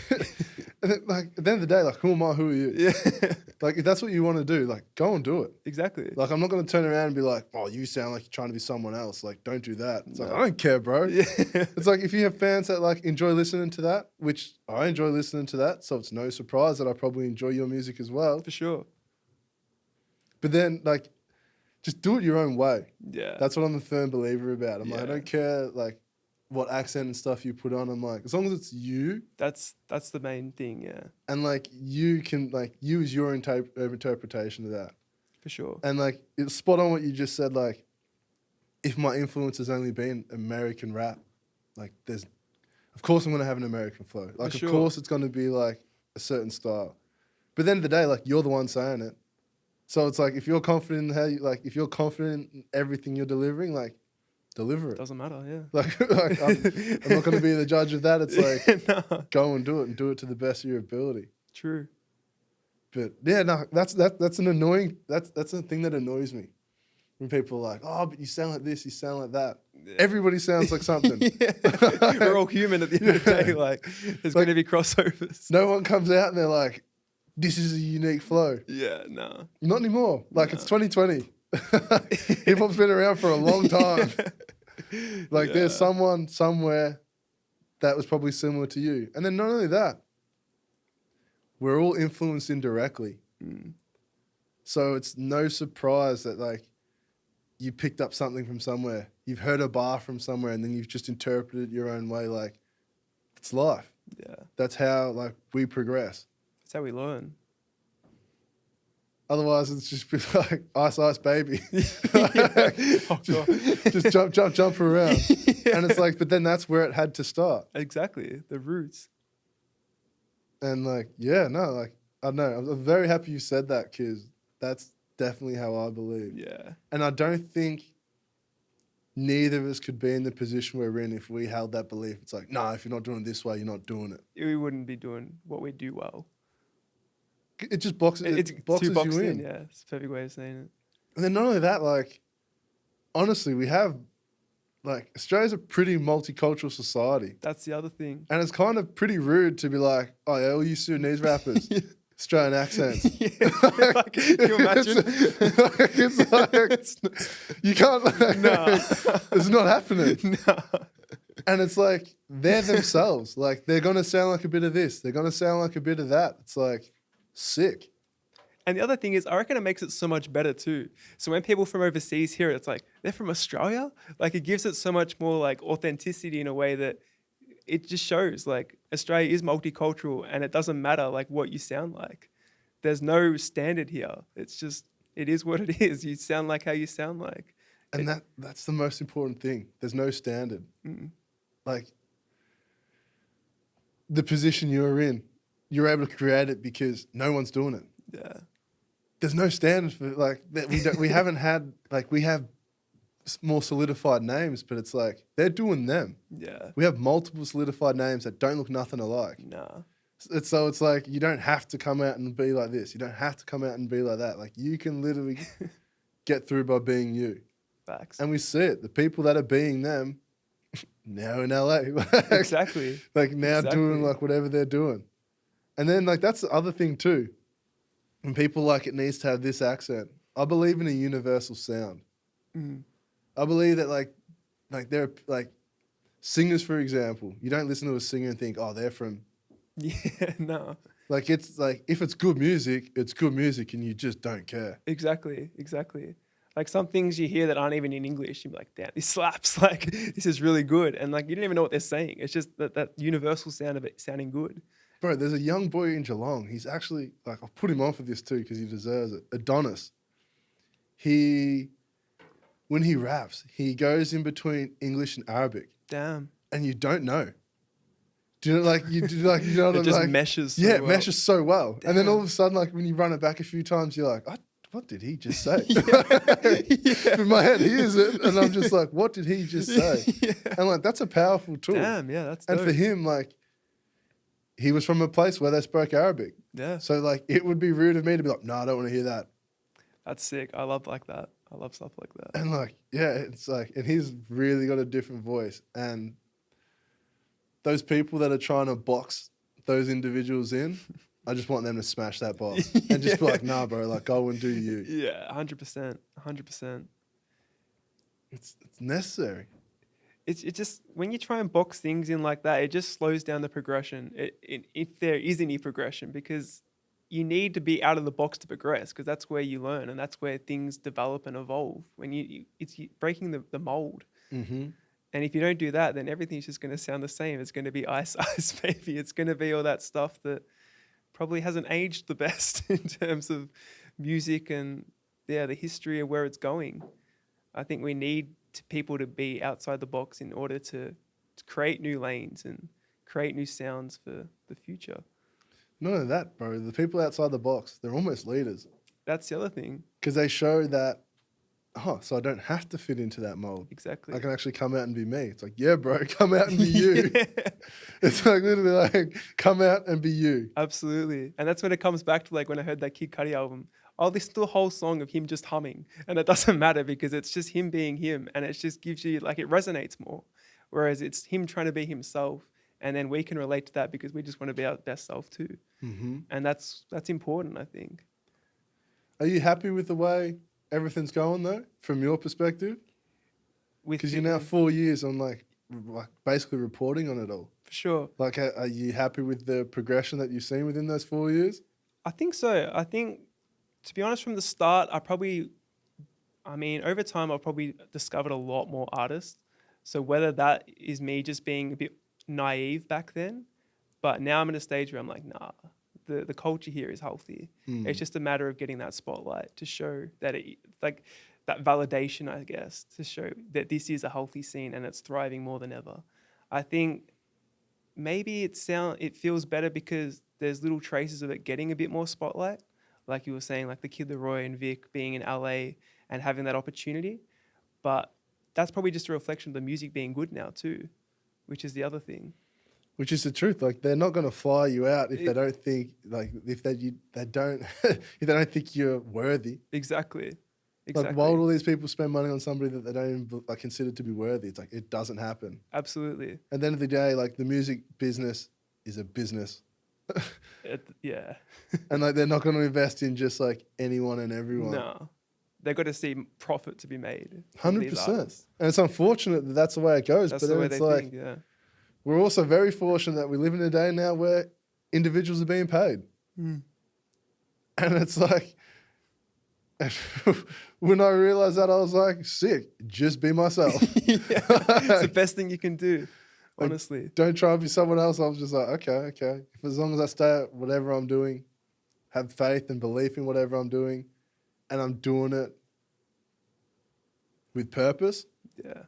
[SPEAKER 1] and then, like at the end of the day, like, who am I? Who are you?
[SPEAKER 2] yeah.
[SPEAKER 1] Like, if that's what you want to do, like, go and do it.
[SPEAKER 2] Exactly.
[SPEAKER 1] Like, I'm not going to turn around and be like, oh, you sound like you're trying to be someone else. Like, don't do that. It's like, I don't care, bro.
[SPEAKER 2] Yeah.
[SPEAKER 1] It's like, if you have fans that, like, enjoy listening to that, which I enjoy listening to that, so it's no surprise that I probably enjoy your music as well.
[SPEAKER 2] For sure.
[SPEAKER 1] But then, like, just do it your own way.
[SPEAKER 2] Yeah.
[SPEAKER 1] That's what I'm a firm believer about. I'm like, I
[SPEAKER 2] Yeah.
[SPEAKER 1] don't care, like, what accent and stuff you put on. I'm like, as long as it's you.
[SPEAKER 2] That's the main thing, yeah.
[SPEAKER 1] And, like, you can, like, use your interpretation of that.
[SPEAKER 2] For sure.
[SPEAKER 1] And, like, it's spot on what you just said, like, if my influence has only been American rap, like, of course I'm going to have an American flow. Like,
[SPEAKER 2] For sure.
[SPEAKER 1] of course it's going to be, like, a certain style. But at the end of the day, like, you're the one saying it. So it's like, if you're confident in if you're confident in everything you're delivering, like, deliver it.
[SPEAKER 2] Doesn't matter, yeah.
[SPEAKER 1] Like I'm not going to be the judge of that. It's like,
[SPEAKER 2] no.
[SPEAKER 1] go and do it to the best of your ability.
[SPEAKER 2] True.
[SPEAKER 1] But yeah, no, that's an annoying, that's the thing that annoys me. When people are like, oh, but you sound like this, you sound like that. Yeah. Everybody sounds like something.
[SPEAKER 2] We're all human at the end of the day. Like, there's going to be crossovers.
[SPEAKER 1] No one comes out and they're like, this is a unique flow.
[SPEAKER 2] Yeah, no.
[SPEAKER 1] Not anymore. Like, it's 2020. Hip hop's been around for a long time. Like, there's someone somewhere that was probably similar to you. And then not only that, we're all influenced indirectly. So it's no surprise that, like, you picked up something from somewhere. You've heard a bar from somewhere and then you've just interpreted it your own way. Like, it's life.
[SPEAKER 2] Yeah.
[SPEAKER 1] That's how, like, we progress.
[SPEAKER 2] That's how we learn.
[SPEAKER 1] Otherwise, it's just be like, ice, baby.
[SPEAKER 2] Oh, God.
[SPEAKER 1] just jump around. Yeah. And it's like, but then that's where it had to start.
[SPEAKER 2] Exactly. The roots.
[SPEAKER 1] And like, yeah, no, like, I don't know. I'm very happy you said that, because that's definitely how I believe.
[SPEAKER 2] Yeah.
[SPEAKER 1] And I don't think neither of us could be in the position we're in if we held that belief. It's like, nah, if you're not doing it this way, you're not doing it.
[SPEAKER 2] We wouldn't be doing what we do well.
[SPEAKER 1] It just boxes you in.
[SPEAKER 2] Yeah, it's a perfect way of saying it.
[SPEAKER 1] And then not only that, like, honestly, we have like Australia's a pretty multicultural society.
[SPEAKER 2] That's the other thing.
[SPEAKER 1] And it's kind of pretty rude to be like, oh yeah, all you Sudanese rappers, Australian accents.
[SPEAKER 2] Yeah. Like, can you imagine?
[SPEAKER 1] You can't,
[SPEAKER 2] No.
[SPEAKER 1] it's not happening.
[SPEAKER 2] No.
[SPEAKER 1] And it's like, they're themselves. Like, they're going to sound like a bit of this. They're going to sound like a bit of that. It's like, sick.
[SPEAKER 2] And the other thing is, I reckon it makes it so much better too. So when people from overseas hear it, it's like, they're from Australia? Like, it gives it so much more like authenticity in a way that it just shows like Australia is multicultural and it doesn't matter like what you sound like. There's no standard here. It's just, it is what it is. You sound like how you sound like.
[SPEAKER 1] And that's the most important thing. There's no standard. Like, the position you're in, you're able to create it because no one's doing it.
[SPEAKER 2] Yeah.
[SPEAKER 1] There's no standard for like that. We haven't had like, we have more solidified names, but it's like they're doing them.
[SPEAKER 2] Yeah.
[SPEAKER 1] We have multiple solidified names that don't look nothing alike.
[SPEAKER 2] Nah.
[SPEAKER 1] So it's like you don't have to come out and be like this. You don't have to come out and be like that. Like, you can literally get through by being you.
[SPEAKER 2] Facts.
[SPEAKER 1] And we see it. The people that are being them now in LA.
[SPEAKER 2] Exactly.
[SPEAKER 1] Like now
[SPEAKER 2] Exactly.
[SPEAKER 1] doing like whatever they're doing. And then like that's the other thing too. When people like it needs to have this accent. I believe in a universal sound. I believe that like there are like singers, for example. You don't listen to a singer and think, oh, they're from.
[SPEAKER 2] Yeah, no.
[SPEAKER 1] Like, it's like, if it's good music, it's good music and you just don't care.
[SPEAKER 2] Exactly. Like some things you hear that aren't even in English, you're like, damn, this slaps. Like, this is really good. And like, you don't even know what they're saying. It's just that universal sound of it sounding good.
[SPEAKER 1] Bro, there's a young boy in Geelong. He's actually, like, I've put him on for this too because he deserves it. Adonis. When he raps, he goes in between English and Arabic.
[SPEAKER 2] Damn.
[SPEAKER 1] And you don't know. Do you know, like, you know what
[SPEAKER 2] It
[SPEAKER 1] I'm
[SPEAKER 2] just
[SPEAKER 1] like?
[SPEAKER 2] meshes so
[SPEAKER 1] yeah, it
[SPEAKER 2] well.
[SPEAKER 1] meshes so well.
[SPEAKER 2] Damn.
[SPEAKER 1] And then all of a sudden, like, when you run it back a few times, you're like, what did he just say?
[SPEAKER 2] Yeah.
[SPEAKER 1] In my head, he is it. And I'm just like, what did he just say?
[SPEAKER 2] Yeah.
[SPEAKER 1] And like, that's a powerful tool.
[SPEAKER 2] Damn, yeah, that's
[SPEAKER 1] And
[SPEAKER 2] dope.
[SPEAKER 1] for him, like, he was from a place where they spoke Arabic.
[SPEAKER 2] Yeah.
[SPEAKER 1] So like, it would be rude of me to be like, no, I don't want to hear that.
[SPEAKER 2] That's sick. I love like that. I love stuff like that.
[SPEAKER 1] And like, yeah, it's like, and he's really got a different voice. And those people that are trying to box those individuals in, I just want them to smash that box and just be like, nah, bro, like, go and do you.
[SPEAKER 2] Yeah, 100%. 100%.
[SPEAKER 1] It's necessary.
[SPEAKER 2] It just, when you try and box things in like that, it just slows down the progression, if there is any progression, because you need to be out of the box to progress, because that's where you learn and that's where things develop and evolve. When it's breaking the mold.
[SPEAKER 1] Mm-hmm.
[SPEAKER 2] And if you don't do that, then everything's just going to sound the same. It's going to be ice, baby. It's going to be all that stuff that probably hasn't aged the best in terms of music and the history of where it's going. I think we need people to be outside the box in order to create new lanes and create new sounds for the future.
[SPEAKER 1] Not only that, bro, the people outside the box, they're almost leaders.
[SPEAKER 2] That's the other thing.
[SPEAKER 1] Because they show that, so I don't have to fit into that mold.
[SPEAKER 2] Exactly.
[SPEAKER 1] I can actually come out and be me. It's like, yeah, bro, come out and be you.
[SPEAKER 2] Yeah.
[SPEAKER 1] It's like literally like, come out and be you.
[SPEAKER 2] Absolutely. And that's when it comes back to like when I heard that Kid Cudi album, I'll listen to a whole song of him just humming. And it doesn't matter because it's just him being him. And it just gives you, like, it resonates more. Whereas it's him trying to be himself. And then we can relate to that because we just want to be our best self too.
[SPEAKER 1] Mm-hmm.
[SPEAKER 2] And that's important, I think.
[SPEAKER 1] Are you happy with the way everything's going though, from your perspective? Because you're now 4 years on like basically reporting on it all.
[SPEAKER 2] For sure.
[SPEAKER 1] Like, are you happy with the progression that you've seen within those 4 years?
[SPEAKER 2] I think so. I think, to be honest, from the start, over time, I've probably discovered a lot more artists. So whether that is me just being a bit naive back then, but now I'm at a stage where I'm like, nah, the culture here is healthy. It's just a matter of getting that spotlight to show that that validation, I guess, to show that this is a healthy scene and it's thriving more than ever. I think maybe it feels better because there's little traces of it getting a bit more spotlight. Like you were saying, like the Kid Leroy and Vic being in LA and having that opportunity. But that's probably just a reflection of the music being good now too, which is the other thing.
[SPEAKER 1] Which is the truth. Like, they're not going to fly you out if they don't think, like, if they don't think you're worthy.
[SPEAKER 2] Exactly. Exactly.
[SPEAKER 1] Like, why would all these people spend money on somebody that they don't even like consider to be worthy? It's like, it doesn't happen.
[SPEAKER 2] Absolutely.
[SPEAKER 1] At the end of the day, like, the music business is a business.
[SPEAKER 2] Yeah.
[SPEAKER 1] And like, they're not going to invest in just like anyone and everyone.
[SPEAKER 2] No. They've got to see profit to be made.
[SPEAKER 1] 100%. And it's unfortunate that that's the way it goes.
[SPEAKER 2] That's
[SPEAKER 1] but
[SPEAKER 2] the
[SPEAKER 1] then
[SPEAKER 2] way
[SPEAKER 1] it's
[SPEAKER 2] they
[SPEAKER 1] like,
[SPEAKER 2] think, yeah.
[SPEAKER 1] we're also very fortunate that we live in a day now where individuals are being paid.
[SPEAKER 2] Mm.
[SPEAKER 1] And it's like, when I realized that, I was like, sick, just be myself.
[SPEAKER 2] Yeah. It's the best thing you can do, honestly.
[SPEAKER 1] Like, don't try and be someone else. I was just like, okay. If as long as I stay at whatever I'm doing, have faith and belief in whatever I'm doing, and I'm doing it with purpose.
[SPEAKER 2] Yeah.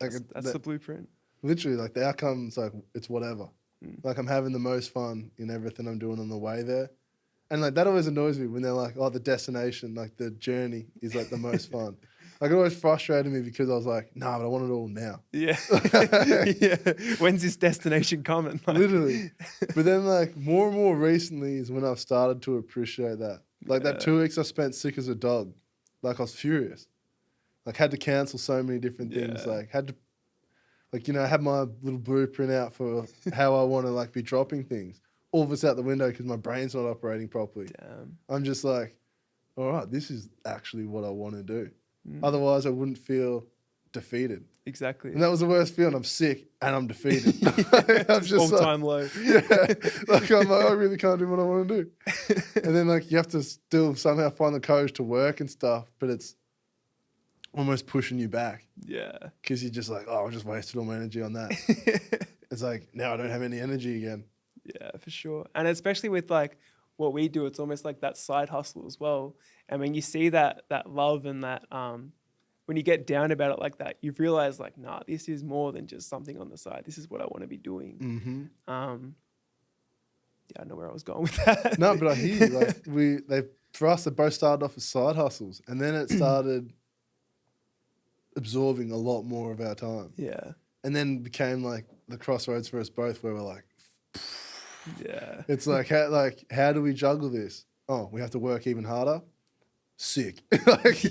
[SPEAKER 1] Like,
[SPEAKER 2] That's the blueprint.
[SPEAKER 1] literally, like, the outcome's like, it's whatever.
[SPEAKER 2] Mm.
[SPEAKER 1] Like, I'm having the most fun in everything I'm doing on the way there. And like, that always annoys me when they're like, oh, the destination, like the journey is like the most fun. Like, it always frustrated me because I was like, nah, but I want it all now.
[SPEAKER 2] Yeah. Yeah. When's this destination coming? Like,
[SPEAKER 1] Literally. But then like, more and more recently is when I've started to appreciate that. Like, that 2 weeks I spent sick as a dog. Like, I was furious. Like, had to cancel so many different things.
[SPEAKER 2] Yeah.
[SPEAKER 1] Like, had to, like, you know, I had my little blueprint out for how I want to like be dropping things. All of it's out the window because my brain's not operating properly.
[SPEAKER 2] damn.
[SPEAKER 1] I'm just like, all right, this is actually what I want to do.
[SPEAKER 2] Mm.
[SPEAKER 1] Otherwise, I wouldn't feel defeated.
[SPEAKER 2] Exactly.
[SPEAKER 1] And that was the worst feeling. I'm sick and I'm defeated. I'm just like,
[SPEAKER 2] all-time low.
[SPEAKER 1] yeah, like, I'm like, I really can't do what I want to do. And then like, you have to still somehow find the courage to work and stuff, but it's almost pushing you back
[SPEAKER 2] Yeah.
[SPEAKER 1] because you're just like, oh, I just wasted all my energy on that. It's like, now I don't have any energy again.
[SPEAKER 2] Yeah, for sure. And especially with like what we do, it's almost like that side hustle as well. And when you see that love and that when you get down about it like that, you realize like, nah, this is more than just something on the side. This is what I want to be doing.
[SPEAKER 1] Mm-hmm.
[SPEAKER 2] Yeah, I know where I was going with that.
[SPEAKER 1] No, but I hear you. Like, for us, they both started off as side hustles, and then it started absorbing a lot more of our time.
[SPEAKER 2] Yeah.
[SPEAKER 1] And then became like the crossroads for us both, where we're like,
[SPEAKER 2] Yeah.
[SPEAKER 1] it's like, how do we juggle this? Oh, we have to work even harder. Sick. Like,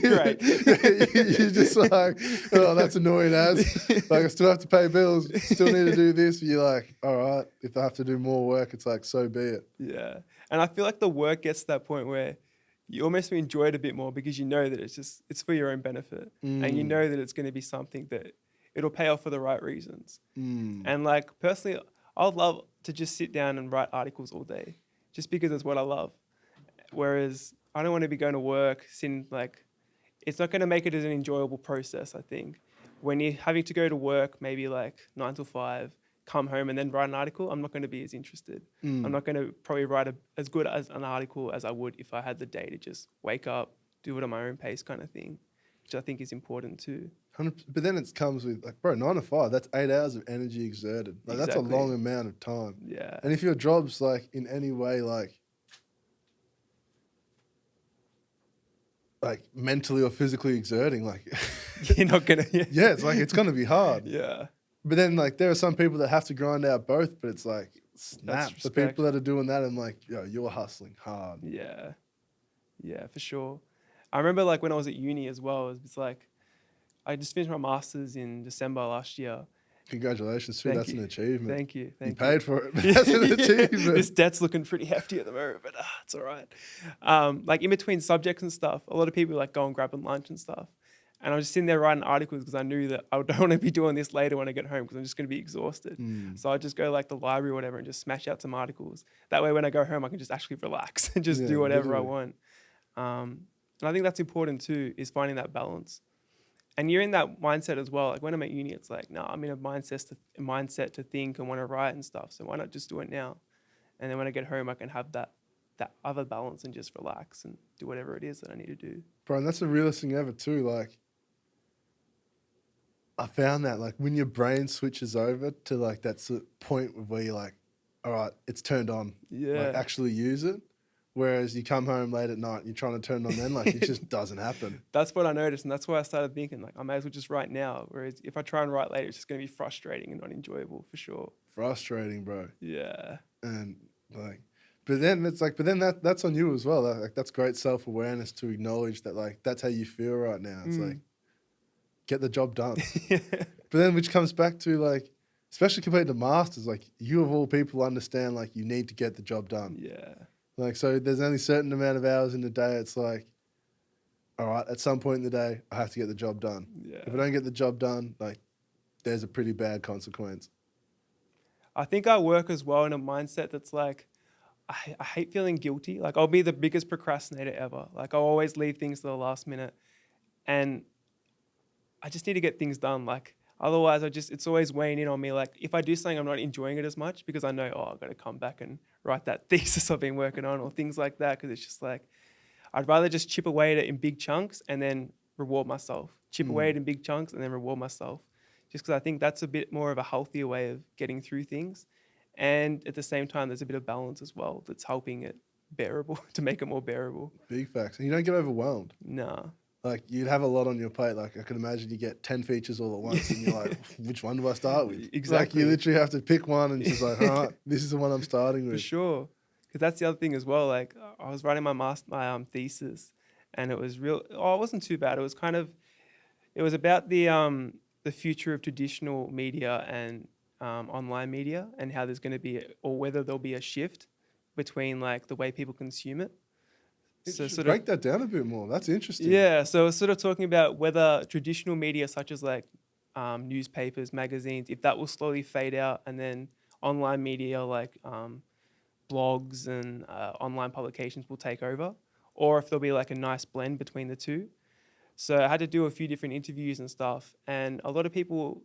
[SPEAKER 2] Right.
[SPEAKER 1] You're just like, oh, that's annoying as. Like, I still have to pay bills, still need to do this. But you're like, all right, if I have to do more work, it's like, so be it.
[SPEAKER 2] Yeah. And I feel like the work gets to that point where you almost enjoy it a bit more because you know that it's for your own benefit. And you know that it's going to be something that it'll pay off for the right reasons. And like, personally, I'd love to just sit down and write articles all day just because it's what I love. Whereas I don't want to be going to work, sitting like, it's not going to make it as an enjoyable process, I think. When you're having to go to work, maybe like 9 to 5, come home and then write an article, I'm not going to be as interested. I'm not going to probably write as good as an article as I would if I had the day to just wake up, do it at my own pace kind of thing, which I think is important too.
[SPEAKER 1] 100%. But then it comes with like, bro, 9 to 5, that's 8 hours of energy exerted. Like, that's a
[SPEAKER 2] Exactly.
[SPEAKER 1] long amount of time.
[SPEAKER 2] Yeah.
[SPEAKER 1] And if your job's like in any way like mentally or physically exerting, like
[SPEAKER 2] You're not going to...
[SPEAKER 1] yeah, it's like, it's going to be hard.
[SPEAKER 2] Yeah.
[SPEAKER 1] But then like, there are some people that have to grind out both, but it's like, snap. The
[SPEAKER 2] respect.
[SPEAKER 1] people that are doing that, and like, yo, you're hustling hard.
[SPEAKER 2] Yeah. Yeah, for sure. I remember like when I was at uni as well, it's like, I just finished my master's in December last year.
[SPEAKER 1] Congratulations, too.
[SPEAKER 2] Thank
[SPEAKER 1] That's
[SPEAKER 2] you.
[SPEAKER 1] an achievement.
[SPEAKER 2] Thank you.
[SPEAKER 1] You
[SPEAKER 2] Thank you.
[SPEAKER 1] paid for it. That's an achievement.
[SPEAKER 2] This debt's looking pretty hefty at the moment, but it's all right. Like in between subjects and stuff, a lot of people like go and grab a lunch and stuff. And I was just sitting there writing articles because I knew that I don't want to be doing this later when I get home because I'm just going to be exhausted. So I just go like the library or whatever and just smash out some articles. That way when I go home, I can just actually relax and just do whatever
[SPEAKER 1] literally.
[SPEAKER 2] I want. And I think that's important too, is finding that balance. And you're in that mindset as well. Like when I'm at uni, it's like, no, I'm in a mindset to think and want to write and stuff. So why not just do it now? And then when I get home, I can have that other balance and just relax and do whatever it is that I need to do.
[SPEAKER 1] Bro, and that's the realest thing ever too. Like, I found that like when your brain switches over to like that point where you're like, all right, it's turned on.
[SPEAKER 2] Yeah.
[SPEAKER 1] Like, actually use it. Whereas you come home late at night and you're trying to turn it on then, like, it just doesn't happen.
[SPEAKER 2] That's what I noticed. And that's why I started thinking, like, I may as well just write now. Whereas if I try and write later, it's just going to be frustrating and not enjoyable for sure.
[SPEAKER 1] Frustrating, bro.
[SPEAKER 2] Yeah.
[SPEAKER 1] And like, But then it's like, that's on you as well. Like that's great self-awareness to acknowledge that like that's how you feel right now. It's like get the job done.
[SPEAKER 2] Yeah.
[SPEAKER 1] But then which comes back to like, especially compared to masters, like you of all people understand like you need to get the job done.
[SPEAKER 2] Yeah.
[SPEAKER 1] Like so there's only a certain amount of hours in the day. It's like, all right, at some point in the day, I have to get the job done.
[SPEAKER 2] Yeah.
[SPEAKER 1] If I don't get the job done, like there's a pretty bad consequence.
[SPEAKER 2] I think I work as well in a mindset that's like, I hate feeling guilty. Like I'll be the biggest procrastinator ever. Like I'll always leave things to the last minute, and I just need to get things done. Like otherwise, it's always weighing in on me. Like if I do something, I'm not enjoying it as much because I know, I've got to come back and write that thesis I've been working on or things like that. Because it's just like, I'd rather just chip away at it in big chunks and then reward myself. Chip away at it in big chunks and then reward myself. Just because I think that's a bit more of a healthier way of getting through things. And at the same time, there's a bit of balance as well that's helping it bearable, to make it more bearable.
[SPEAKER 1] Big facts. And you don't get overwhelmed.
[SPEAKER 2] Nah.
[SPEAKER 1] Like you'd have a lot on your plate. Like I could imagine you get 10 features all at once and you're like, which one do I start with?
[SPEAKER 2] Exactly.
[SPEAKER 1] Like you literally have to pick one and it's just like, all right, this is the one I'm starting with.
[SPEAKER 2] For sure. Because that's the other thing as well. Like I was writing my thesis, and it was it wasn't too bad. It was it was about the future of traditional media and online media, and how there's going to be, or whether there'll be a shift between like the way people consume it.
[SPEAKER 1] So break that down a bit more. That's interesting.
[SPEAKER 2] Yeah. So it's sort of talking about whether traditional media such as like newspapers, magazines, if that will slowly fade out, and then online media like blogs and online publications will take over, or if there'll be like a nice blend between the two. So I had to do a few different interviews and stuff, and a lot of people,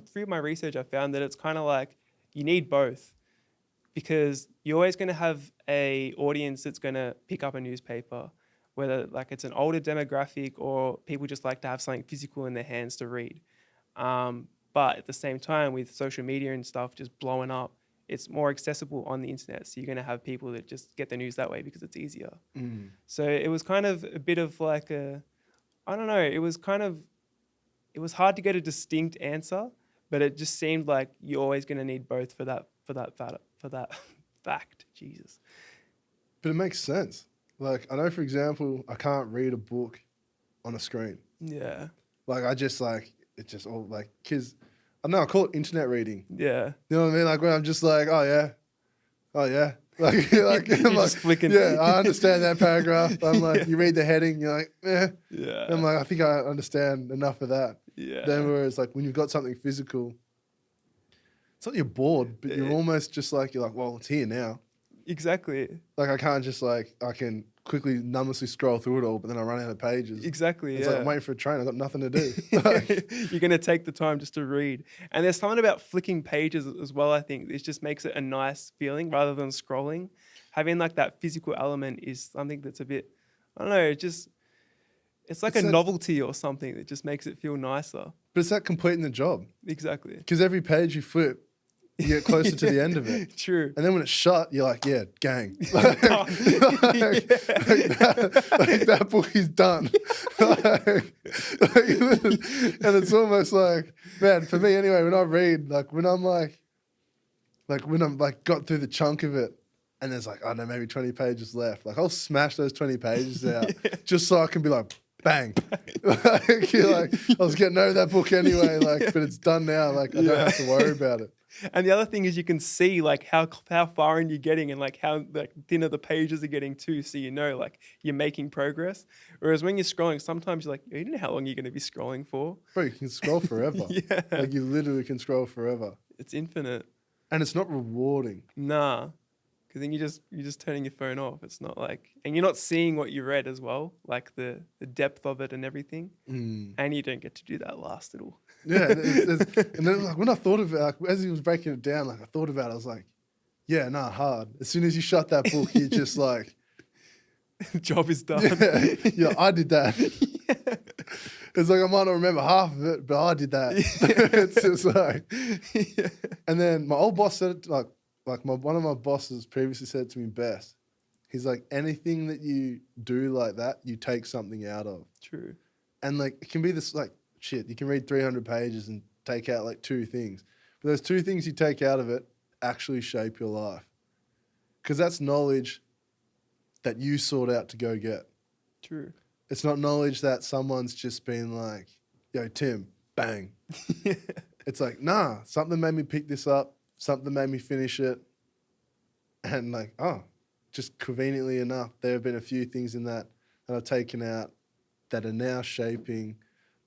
[SPEAKER 2] through my research, I found that it's kind of like you need both, because you're always going to have a audience that's going to pick up a newspaper, whether like it's an older demographic or people just like to have something physical in their hands to read. But at the same time, with social media and stuff just blowing up, it's more accessible on the internet. So you're going to have people that just get the news that way because it's easier. So it was kind of a bit of like I don't know, it was hard to get a distinct answer, but it just seemed like you're always going to need both for that fact. Jesus.
[SPEAKER 1] But it makes sense. Like I know, for example, I can't read a book on a screen.
[SPEAKER 2] Yeah.
[SPEAKER 1] Like it's just all like kids. I don't know, I call it internet reading.
[SPEAKER 2] Yeah.
[SPEAKER 1] You know what I mean? Like when I'm just like, oh yeah. Like I'm like,
[SPEAKER 2] just flicking.
[SPEAKER 1] Yeah, I understand that paragraph. I'm like, you read the heading, you're like,
[SPEAKER 2] Yeah.
[SPEAKER 1] I'm like, I think I understand enough of that.
[SPEAKER 2] Yeah.
[SPEAKER 1] Then whereas like when you've got something physical, it's not you're bored, but you're almost just like, you're like, well, it's here now.
[SPEAKER 2] Exactly.
[SPEAKER 1] Like I can't just like, I can quickly numblessly scroll through it all, but then I run out of pages.
[SPEAKER 2] Exactly.
[SPEAKER 1] It's like I'm waiting for a train. I've got nothing to do.
[SPEAKER 2] You're going to take the time just to read. And there's something about flicking pages as well, I think. It just makes it a nice feeling rather than scrolling. Having like that physical element is something that's a bit, I don't know, it's like a novelty or something that just makes it feel nicer.
[SPEAKER 1] But it's that completing the job.
[SPEAKER 2] Exactly.
[SPEAKER 1] Because every page you flip, you get closer to the end of it.
[SPEAKER 2] True.
[SPEAKER 1] And then when it's shut, you're like, yeah, gang. That book is done. And it's almost like, man, for me anyway, when I read, when I'm got through the chunk of it, and there's like, I don't know, maybe 20 pages left. Like I'll smash those 20 pages out just so I can be like, bang. You're like, I was getting over that book anyway, but it's done now. Like I don't have to worry about it.
[SPEAKER 2] And the other thing is you can see like how far in you're getting and like how like thinner the pages are getting too, so you know like you're making progress. Whereas when you're scrolling, sometimes you're like, you don't know how long you're going to be scrolling for.
[SPEAKER 1] Bro, you can scroll forever.
[SPEAKER 2] Yeah.
[SPEAKER 1] Like you literally can scroll forever.
[SPEAKER 2] It's infinite.
[SPEAKER 1] And it's not rewarding.
[SPEAKER 2] Nah. Because then you're just turning your phone off. It's not like, and you're not seeing what you read as well, like the depth of it and everything. And you don't get to do that last little.
[SPEAKER 1] Yeah, and then like when I thought of it, like, as he was breaking it down, like I thought about it, I was like, yeah, hard. As soon as you shut that book, you're just like,
[SPEAKER 2] the job is done.
[SPEAKER 1] Yeah, I did that. Yeah. It's like I might not remember half of it, but I did that. It's just like, and then my old boss said it one of my bosses previously said it to me best. He's like, anything that you do like that, you take something out of.
[SPEAKER 2] True.
[SPEAKER 1] And like, it can be this like, shit, you can read 300 pages and take out like 2 things. But those 2 things you take out of it actually shape your life. Because that's knowledge that you sought out to go get.
[SPEAKER 2] True.
[SPEAKER 1] It's not knowledge that someone's just been like, yo, Tim, bang. It's like, nah, something made me pick this up. Something made me finish it. And like, just conveniently enough, there have been a few things in that I've taken out that are now shaping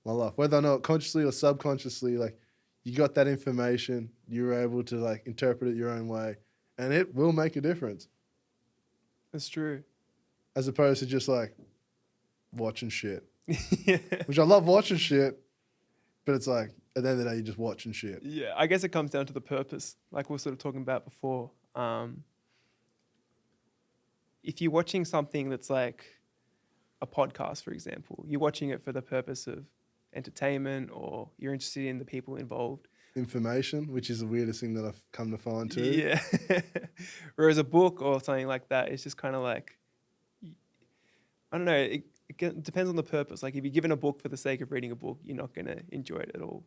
[SPEAKER 1] my life. Whether I know it consciously or subconsciously, like you got that information, you were able to like interpret it your own way, and it will make a difference.
[SPEAKER 2] That's true.
[SPEAKER 1] As opposed to just like watching shit.
[SPEAKER 2] Yeah.
[SPEAKER 1] Which I love watching shit, but it's like at the end of the day, you're just watching shit.
[SPEAKER 2] Yeah, I guess it comes down to the purpose, like we were sort of talking about before. If you're watching something that's like a podcast, for example, you're watching it for the purpose of entertainment, or you're interested in the people involved.
[SPEAKER 1] Information, which is the weirdest thing that I've come to find too.
[SPEAKER 2] Yeah. Whereas a book or something like that, it's just kind of like, I don't know, it depends on the purpose. Like if you're given a book for the sake of reading a book, you're not going to enjoy it at all.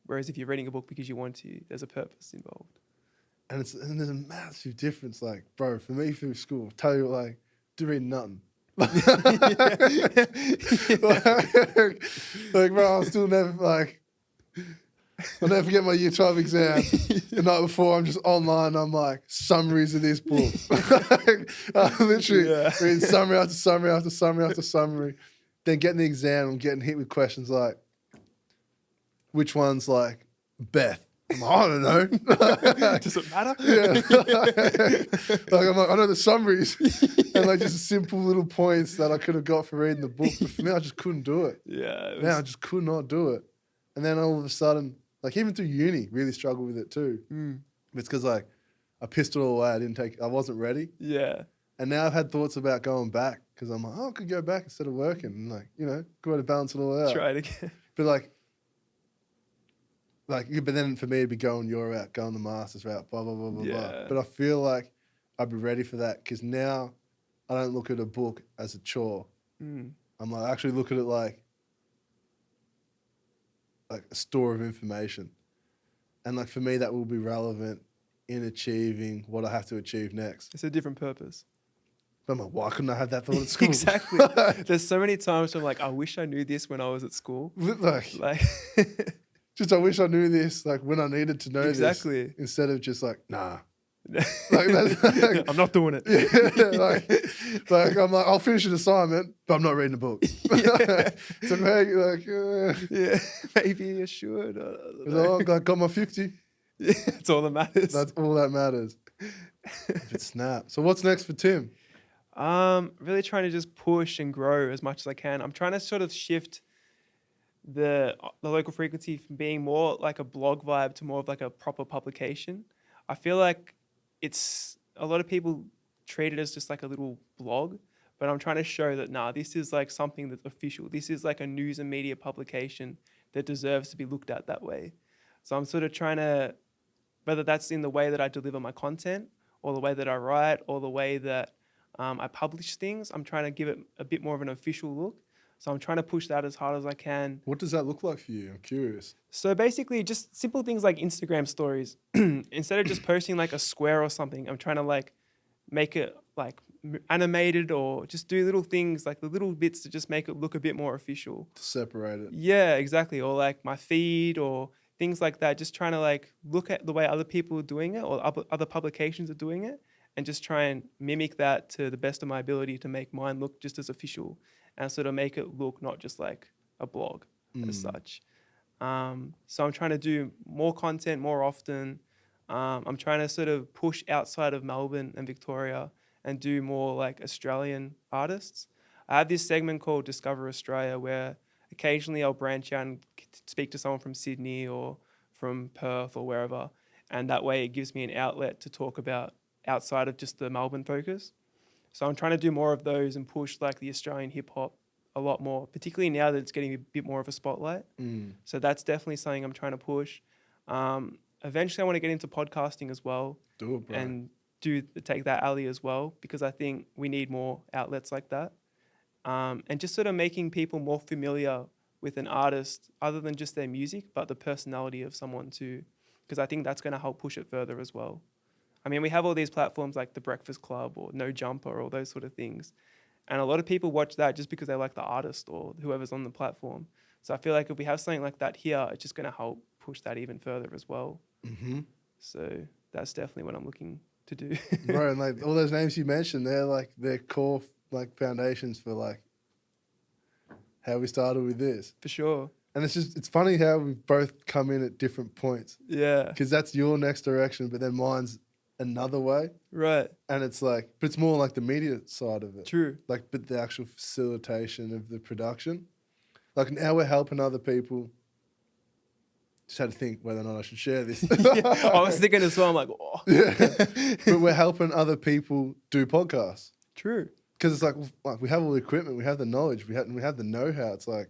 [SPEAKER 2] Whereas if you're reading a book because you want to, there's a purpose involved.
[SPEAKER 1] And there's a massive difference. Like, bro, for me through school, tell you like, do read nothing. like, bro, I'll still never like. I'll never forget my year 12 exam. The night before, I'm just online. I'm like, summaries of this book. I'm literally reading summary after summary after summary after summary. Then getting the exam, I'm getting hit with questions like, which one's like Beth? I'm like, I don't know.
[SPEAKER 2] Does it matter?
[SPEAKER 1] Yeah. Like, I'm like, I know the summaries. And like just simple little points that I could have got for reading the book. But for me, I just couldn't do it.
[SPEAKER 2] Yeah.
[SPEAKER 1] Man, I just could not do it. And then all of a sudden, like even through uni, really struggled with it too. It's because like I pissed it all away. I wasn't ready.
[SPEAKER 2] Yeah.
[SPEAKER 1] And now I've had thoughts about going back because I'm like, I could go back instead of working. And like, good way to balance it all out.
[SPEAKER 2] Try it again.
[SPEAKER 1] But but then for me, it'd be going your route, going the master's route, blah, blah, blah, blah, blah. But I feel like I'd be ready for that because now I don't look at a book as a chore. I'm like, I actually look at it like a store of information. And like for me, that will be relevant in achieving what I have to achieve next.
[SPEAKER 2] It's a different purpose.
[SPEAKER 1] But I'm like, why couldn't I have that thought at school?
[SPEAKER 2] Exactly. There's so many times where I'm like, I wish I knew this when I was at school.
[SPEAKER 1] Like just I wish I knew this like when I needed to know this. Instead of just like, nah.
[SPEAKER 2] I'm not doing it.
[SPEAKER 1] Like I'm like, I'll finish an assignment, but I'm not reading a book. So
[SPEAKER 2] yeah, maybe you should.
[SPEAKER 1] I got my 50.
[SPEAKER 2] Yeah, that's all that matters.
[SPEAKER 1] That's all that matters. But snap. So what's next for Tim?
[SPEAKER 2] Really trying to just push and grow as much as I can. I'm trying to sort of shift the local frequency from being more like a blog vibe to more of like a proper publication. I feel like it's a lot of people treat it as just like a little blog, but I'm trying to show that this is like something that's official. This is like a news and media publication that deserves to be looked at that way. So I'm sort of trying to, whether that's in the way that I deliver my content or the way that I write or the way that I publish things, I'm trying to give it a bit more of an official look. So I'm trying to push that as hard as I can.
[SPEAKER 1] What does that look like for you? I'm curious.
[SPEAKER 2] So basically just simple things like Instagram stories. Instead of just posting like a square or something, I'm trying to like make it like animated or just do little things, like the little bits to just make it look a bit more official.
[SPEAKER 1] To separate it.
[SPEAKER 2] Yeah, exactly. Or like my feed or things like that. Just trying to like look at the way other people are doing it or other publications are doing it and just try and mimic that to the best of my ability to make mine look just as official and sort of make it look not just like a blog as such. So I'm trying to do more content more often. I'm trying to sort of push outside of Melbourne and Victoria and do more like Australian artists. I have this segment called Discover Australia where occasionally I'll branch out and speak to someone from Sydney or from Perth or wherever. And that way it gives me an outlet to talk about outside of just the Melbourne focus. So I'm trying to do more of those and push like the Australian hip hop a lot more, particularly now that it's getting a bit more of a spotlight. So that's definitely something I'm trying to push. Eventually I want to get into podcasting as well.
[SPEAKER 1] Do it, bro.
[SPEAKER 2] And take that alley as well, because I think we need more outlets like that. And just sort of making people more familiar with an artist other than just their music, but the personality of someone too, because I think that's going to help push it further as well. I mean, we have all these platforms like The Breakfast Club or No Jumper or all those sort of things. And a lot of people watch that just because they like the artist or whoever's on the platform. So I feel like if we have something like that here, it's just going to help push that even further as well.
[SPEAKER 1] Mm-hmm.
[SPEAKER 2] So that's definitely what I'm looking to do.
[SPEAKER 1] Bro, and like all those names you mentioned, they're core like foundations for like how we started with this.
[SPEAKER 2] For sure.
[SPEAKER 1] And it's funny how we've both come in at different points.
[SPEAKER 2] Yeah.
[SPEAKER 1] Because that's your next direction, but then mine's another way.
[SPEAKER 2] Right.
[SPEAKER 1] And it's like, but it's more like the media side of it.
[SPEAKER 2] True.
[SPEAKER 1] Like, but the actual facilitation of the production. Like now we're helping other people. Just had to think whether or not I should share this.
[SPEAKER 2] Yeah, I was thinking as well. I'm like, oh.
[SPEAKER 1] Yeah. But we're helping other people do podcasts.
[SPEAKER 2] True.
[SPEAKER 1] Because it's like we have all the equipment, we have the knowledge, we have the know-how. It's like,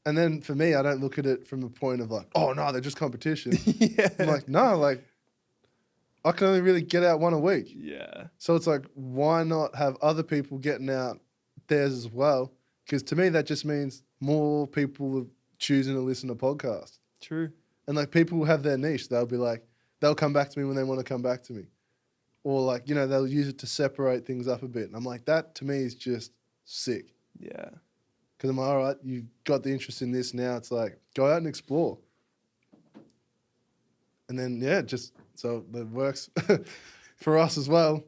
[SPEAKER 1] and then for me, I don't look at it from a point of like, oh no, they're just competition.
[SPEAKER 2] Yeah.
[SPEAKER 1] I'm like, no, like I can only really get out one a week.
[SPEAKER 2] Yeah.
[SPEAKER 1] So it's like, why not have other people getting out theirs as well? Because to me, that just means more people are choosing to listen to podcasts.
[SPEAKER 2] True.
[SPEAKER 1] And like people will have their niche. They'll be like, they'll come back to me when they want to come back to me. Or like, you know, they'll use it to separate things up a bit. And I'm like, that to me is just sick.
[SPEAKER 2] Yeah.
[SPEAKER 1] Because I'm all right, you've got the interest in this now. It's like, go out and explore. And then, yeah, just so that works for us as well.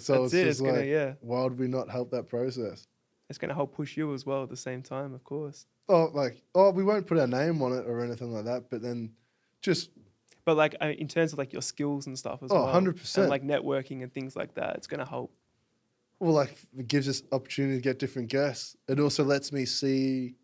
[SPEAKER 1] So
[SPEAKER 2] That's
[SPEAKER 1] it's just like,
[SPEAKER 2] yeah.
[SPEAKER 1] why would we not help that process?
[SPEAKER 2] It's going to help push you as well at the same time, of course.
[SPEAKER 1] We won't put our name on it or anything like that, but then just...
[SPEAKER 2] But like in terms of like your skills and stuff as
[SPEAKER 1] Oh,
[SPEAKER 2] well.
[SPEAKER 1] 100%.
[SPEAKER 2] And like networking and things like that, it's going to help.
[SPEAKER 1] Well, like it gives us opportunity to get different guests. It also lets me see,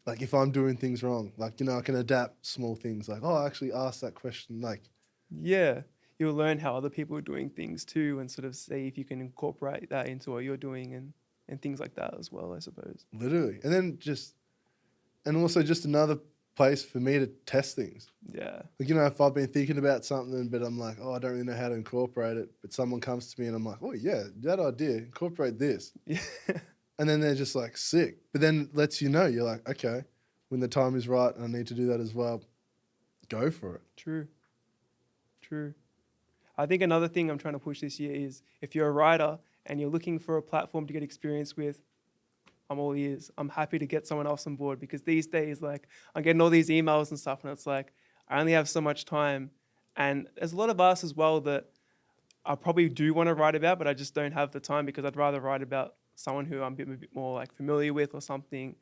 [SPEAKER 1] like if I'm doing things wrong, like, you know, I can adapt small things. Like, oh, I actually asked that question. Like,
[SPEAKER 2] yeah, you'll learn how other people are doing things too, and sort of see if you can incorporate that into what you're doing and things like that as well, I suppose.
[SPEAKER 1] literally. And then and also just another place for me to test things.
[SPEAKER 2] Yeah.
[SPEAKER 1] Like, you know, if I've been thinking about something, but I'm like, oh, I don't really know how to incorporate it. But someone comes to me and I'm like, oh, yeah, that idea, incorporate this.
[SPEAKER 2] Yeah.
[SPEAKER 1] And then they're just like, sick. But then it lets you know, you're like, okay, when the time is right and I need to do that as well, go for it.
[SPEAKER 2] True. I think another thing I'm trying to push this year is if you're a writer and you're looking for a platform to get experience with, I'm all ears. I'm happy to get someone else on board because these days, like, I'm getting all these emails and stuff, and it's like, I only have so much time. And there's a lot of us as well that I probably do want to write about, but I just don't have the time because I'd rather write about someone who I'm a bit more like familiar with or something.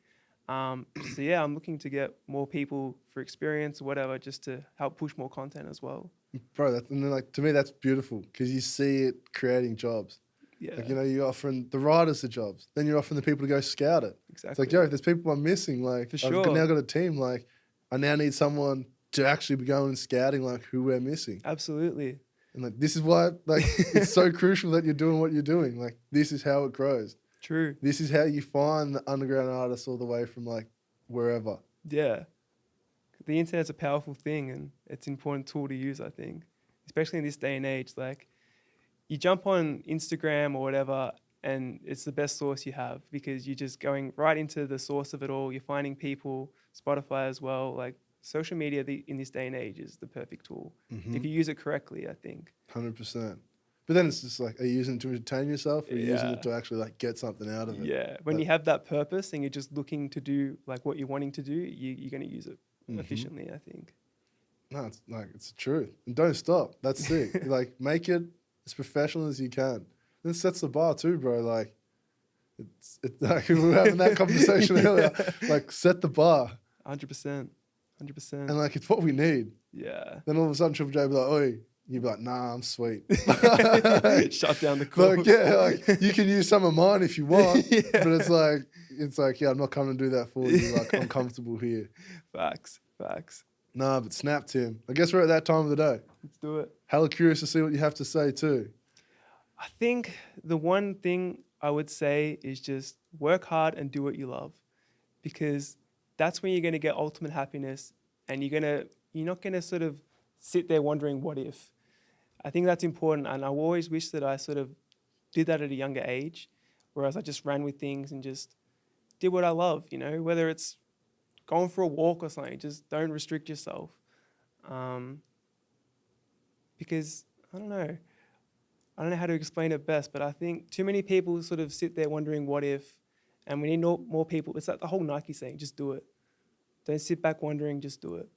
[SPEAKER 2] So yeah, I'm looking to get more people for experience or whatever, just to help push more content as well.
[SPEAKER 1] Bro, and then, like, to me, that's beautiful because you see it creating jobs.
[SPEAKER 2] Yeah,
[SPEAKER 1] Like, you know, you're offering the writers the jobs. Then you're offering the people to go scout it.
[SPEAKER 2] exactly.
[SPEAKER 1] It's like, yo, if there's people I'm missing, like,
[SPEAKER 2] For
[SPEAKER 1] I've
[SPEAKER 2] sure.
[SPEAKER 1] now got a team. Like, I now need someone to actually be going and scouting, like, who we're missing.
[SPEAKER 2] Absolutely.
[SPEAKER 1] And, like, this is why, like, it's so crucial that you're doing what you're doing. Like, this is how it grows.
[SPEAKER 2] True.
[SPEAKER 1] This is how you find the underground artists all the way from, like, wherever.
[SPEAKER 2] Yeah. The internet's a powerful thing and it's an important tool to use, I think, especially in this day and age. Like, you jump on Instagram or whatever and it's the best source you have because you're just going right into the source of it all. You're finding people, Spotify as well. Like, social media in this day and age is the perfect tool.
[SPEAKER 1] Mm-hmm.
[SPEAKER 2] If you use it correctly, I think.
[SPEAKER 1] 100%. But then it's just like, are you using it to entertain yourself or are you using
[SPEAKER 2] Yeah.
[SPEAKER 1] it to actually, like, get something out of it?
[SPEAKER 2] Yeah. When you have that purpose and you're just looking to do like what you're wanting to do, you're going to use it efficiently, I think.
[SPEAKER 1] No, it's like, it's the truth. And don't stop. That's sick. Like, make it as professional as you can. This sets the bar too, bro. Like, it's like we were having that conversation earlier. Like, set the bar.
[SPEAKER 2] 100%.
[SPEAKER 1] And like, it's what we need.
[SPEAKER 2] Yeah.
[SPEAKER 1] Then all of a sudden, Triple J will be like, oi. You'd be like, nah, I'm sweet.
[SPEAKER 2] Shut down the call.
[SPEAKER 1] Like, yeah, like, you can use some of mine if you want. Yeah. But it's like, yeah, I'm not coming to do that for you. Like, I'm comfortable here.
[SPEAKER 2] Facts.
[SPEAKER 1] Nah, but snap, Tim. I guess we're at that time of the day.
[SPEAKER 2] Let's do it.
[SPEAKER 1] Hella curious to see what you have to say too.
[SPEAKER 2] I think the one thing I would say is just work hard and do what you love, because that's when you're going to get ultimate happiness, and you're not going to sort of sit there wondering what if. I think that's important, and I always wish that I sort of did that at a younger age, whereas I just ran with things and just did what I love, you know, whether it's going for a walk or something, just don't restrict yourself. because I don't know. I don't know how to explain it best, but I think too many people sort of sit there wondering what if, and we need more people. It's like the whole Nike saying, just do it. Don't sit back wondering, just do it.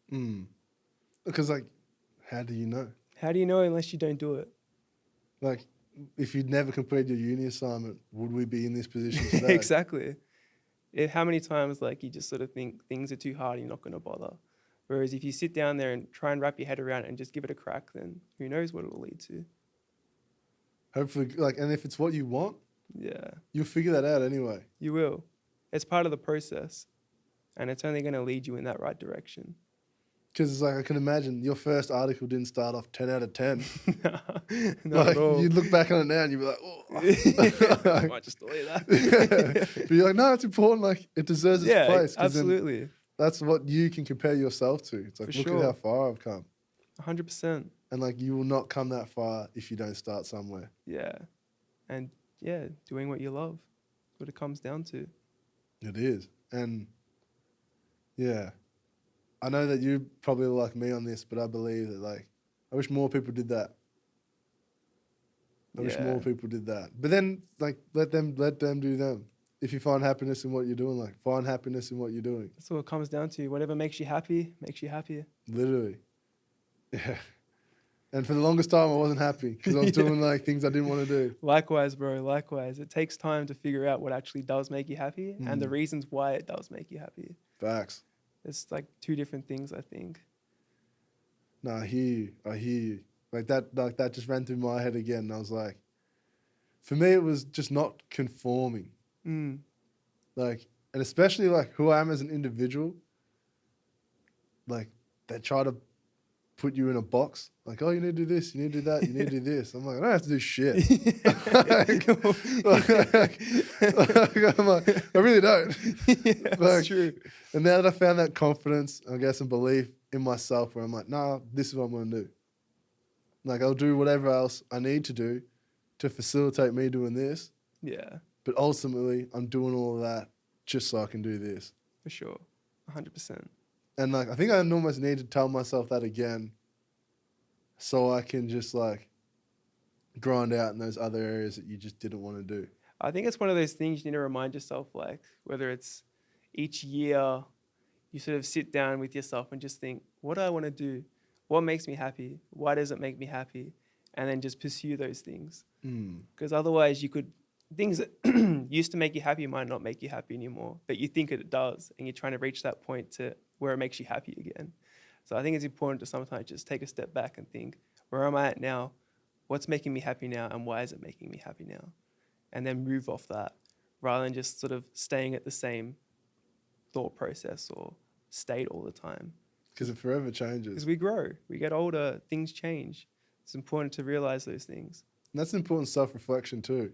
[SPEAKER 1] Because, like, how do you know?
[SPEAKER 2] How do you know unless you don't do it?
[SPEAKER 1] Like, if you'd never completed your uni assignment, would we be in this position today?
[SPEAKER 2] Exactly. How many times, like, you just sort of think things are too hard, you're not going to bother. Whereas if you sit down there and try and wrap your head around it and just give it a crack, then who knows what it will lead to.
[SPEAKER 1] Hopefully, like, and if it's what you want,
[SPEAKER 2] Yeah.
[SPEAKER 1] you'll figure that out anyway.
[SPEAKER 2] You will. It's part of the process, and it's only going to lead you in that right direction.
[SPEAKER 1] Because it's like, I can imagine your first article didn't start off 10 out of 10.
[SPEAKER 2] Not at all.
[SPEAKER 1] You'd look back on it now and you'd be like, oh.
[SPEAKER 2] I might just delete that.
[SPEAKER 1] Yeah. But you're like, no, it's important. Like, it deserves its place.
[SPEAKER 2] Absolutely.
[SPEAKER 1] That's what you can compare yourself to. It's like, look at how far I've come.
[SPEAKER 2] 100%.
[SPEAKER 1] And, like, you will not come that far if you don't start somewhere.
[SPEAKER 2] Yeah. And, yeah, doing what you love. That's what it comes down to.
[SPEAKER 1] It is. And, yeah. I know that you probably like me on this, but I believe that, like, I wish more people did that. I wish more people did that. But then, like, let them do them. If you find happiness in what you're doing, like, find happiness in what you're doing.
[SPEAKER 2] That's what it comes down to. Whatever makes you happy, makes you happier.
[SPEAKER 1] Literally. Yeah. And for the longest time, I wasn't happy because I was doing, like, things I didn't want to do.
[SPEAKER 2] Likewise, bro. Likewise. It takes time to figure out what actually does make you happy and the reasons why it does make you happy.
[SPEAKER 1] Facts.
[SPEAKER 2] It's like two different things, I think.
[SPEAKER 1] No, I hear you. Like that just ran through my head again. And I was like, for me, it was just not conforming. Like, and especially like who I am as an individual. Like, they try to put you in a box. Like, oh, you need to do this, you need to do that, you need to do this. I'm like, I don't have to do shit. I'm like, I really don't.
[SPEAKER 2] Yeah, that's true.
[SPEAKER 1] And now that I found that confidence, I guess, and belief in myself, where I'm like, nah, this is what I'm going to do. Like, I'll do whatever else I need to do to facilitate me doing this.
[SPEAKER 2] Yeah.
[SPEAKER 1] But ultimately, I'm doing all of that just so I can do this.
[SPEAKER 2] For sure. 100%.
[SPEAKER 1] And, like, I think I almost need to tell myself that again so I can just, like, grind out in those other areas that you just didn't want to do.
[SPEAKER 2] I think it's one of those things you need to remind yourself, like, whether it's each year you sort of sit down with yourself and just think, what do I want to do? What makes me happy? Why does it make me happy? And then just pursue those things. Because otherwise things that used to make you happy might not make you happy anymore, but you think it does, and you're trying to reach that point to where it makes you happy again. So I think it's important to sometimes just take a step back and think, where am I at now? What's making me happy now? And why is it making me happy now? And then move off that rather than just sort of staying at the same thought process or state all the time.
[SPEAKER 1] Because it forever changes.
[SPEAKER 2] Because we grow, we get older, things change. It's important to realize those things.
[SPEAKER 1] And that's important self-reflection too.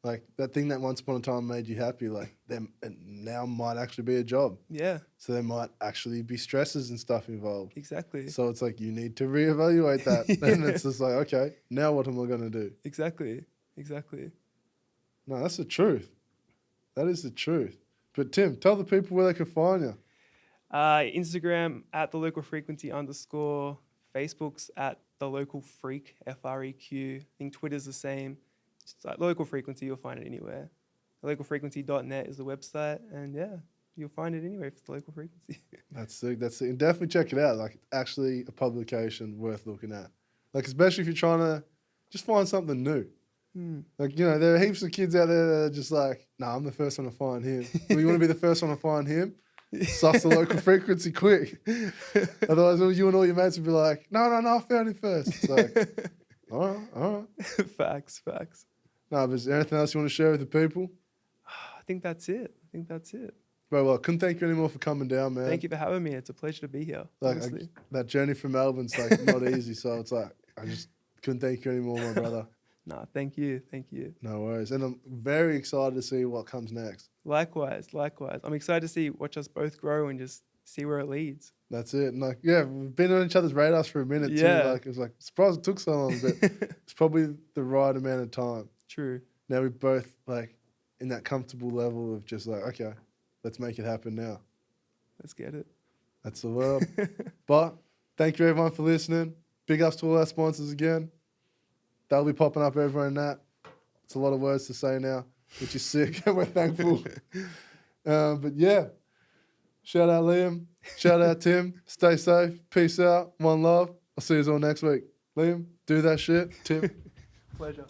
[SPEAKER 1] Like, that thing that once upon a time made you happy, like, them now might actually be a job.
[SPEAKER 2] Yeah.
[SPEAKER 1] So there might actually be stresses and stuff involved.
[SPEAKER 2] Exactly.
[SPEAKER 1] So it's like, you need to reevaluate that. And it's just like, okay, now what am I going to do?
[SPEAKER 2] Exactly.
[SPEAKER 1] No, that's the truth. That is the truth. But Tim, tell the people where they can find you.
[SPEAKER 2] Instagram at @thelocalfrequency_. Facebook's at @thelocalfreak, FREQ. I think Twitter's the same. Just like Local Frequency, you'll find it anywhere. Localfrequency.net is the website, and yeah, you'll find it anywhere if it's the Local Frequency.
[SPEAKER 1] That's sick. And definitely check it out. Like, it's actually a publication worth looking at. Like, especially if you're trying to just find something new. Like, you know, there are heaps of kids out there that are just like, nah, I'm the first one to find him. Well, you want to be the first one to find him? Suss the Local Frequency quick. Otherwise, you and all your mates would be like, no, I found him first. It's like, all right.
[SPEAKER 2] Facts.
[SPEAKER 1] No, but is there anything else you want to share with the people?
[SPEAKER 2] I think that's it.
[SPEAKER 1] Well, couldn't thank you anymore for coming down, man.
[SPEAKER 2] Thank you for having me. It's a pleasure to be here.
[SPEAKER 1] Like, that journey from Melbourne's like not easy, so it's like, I just couldn't thank you anymore, my brother.
[SPEAKER 2] Nah, thank you.
[SPEAKER 1] No worries. And I'm very excited to see what comes next.
[SPEAKER 2] Likewise. I'm excited to watch us both grow and just see where it leads.
[SPEAKER 1] That's it. And, like, yeah, we've been on each other's radars for a minute too. Like, it was like, surprised it took so long, but it's probably the right amount of time.
[SPEAKER 2] True.
[SPEAKER 1] Now we're both, like, in that comfortable level of just like, okay, let's make it happen now.
[SPEAKER 2] Let's get it.
[SPEAKER 1] That's the world. But thank you everyone for listening. Big ups to all our sponsors again. They'll be popping up everywhere in that. It's a lot of words to say now, which is sick, and we're thankful. But yeah, shout out Liam. Shout out Tim. Stay safe. Peace out. One love. I'll see you all next week. Liam, do that shit. Tim.
[SPEAKER 2] Pleasure.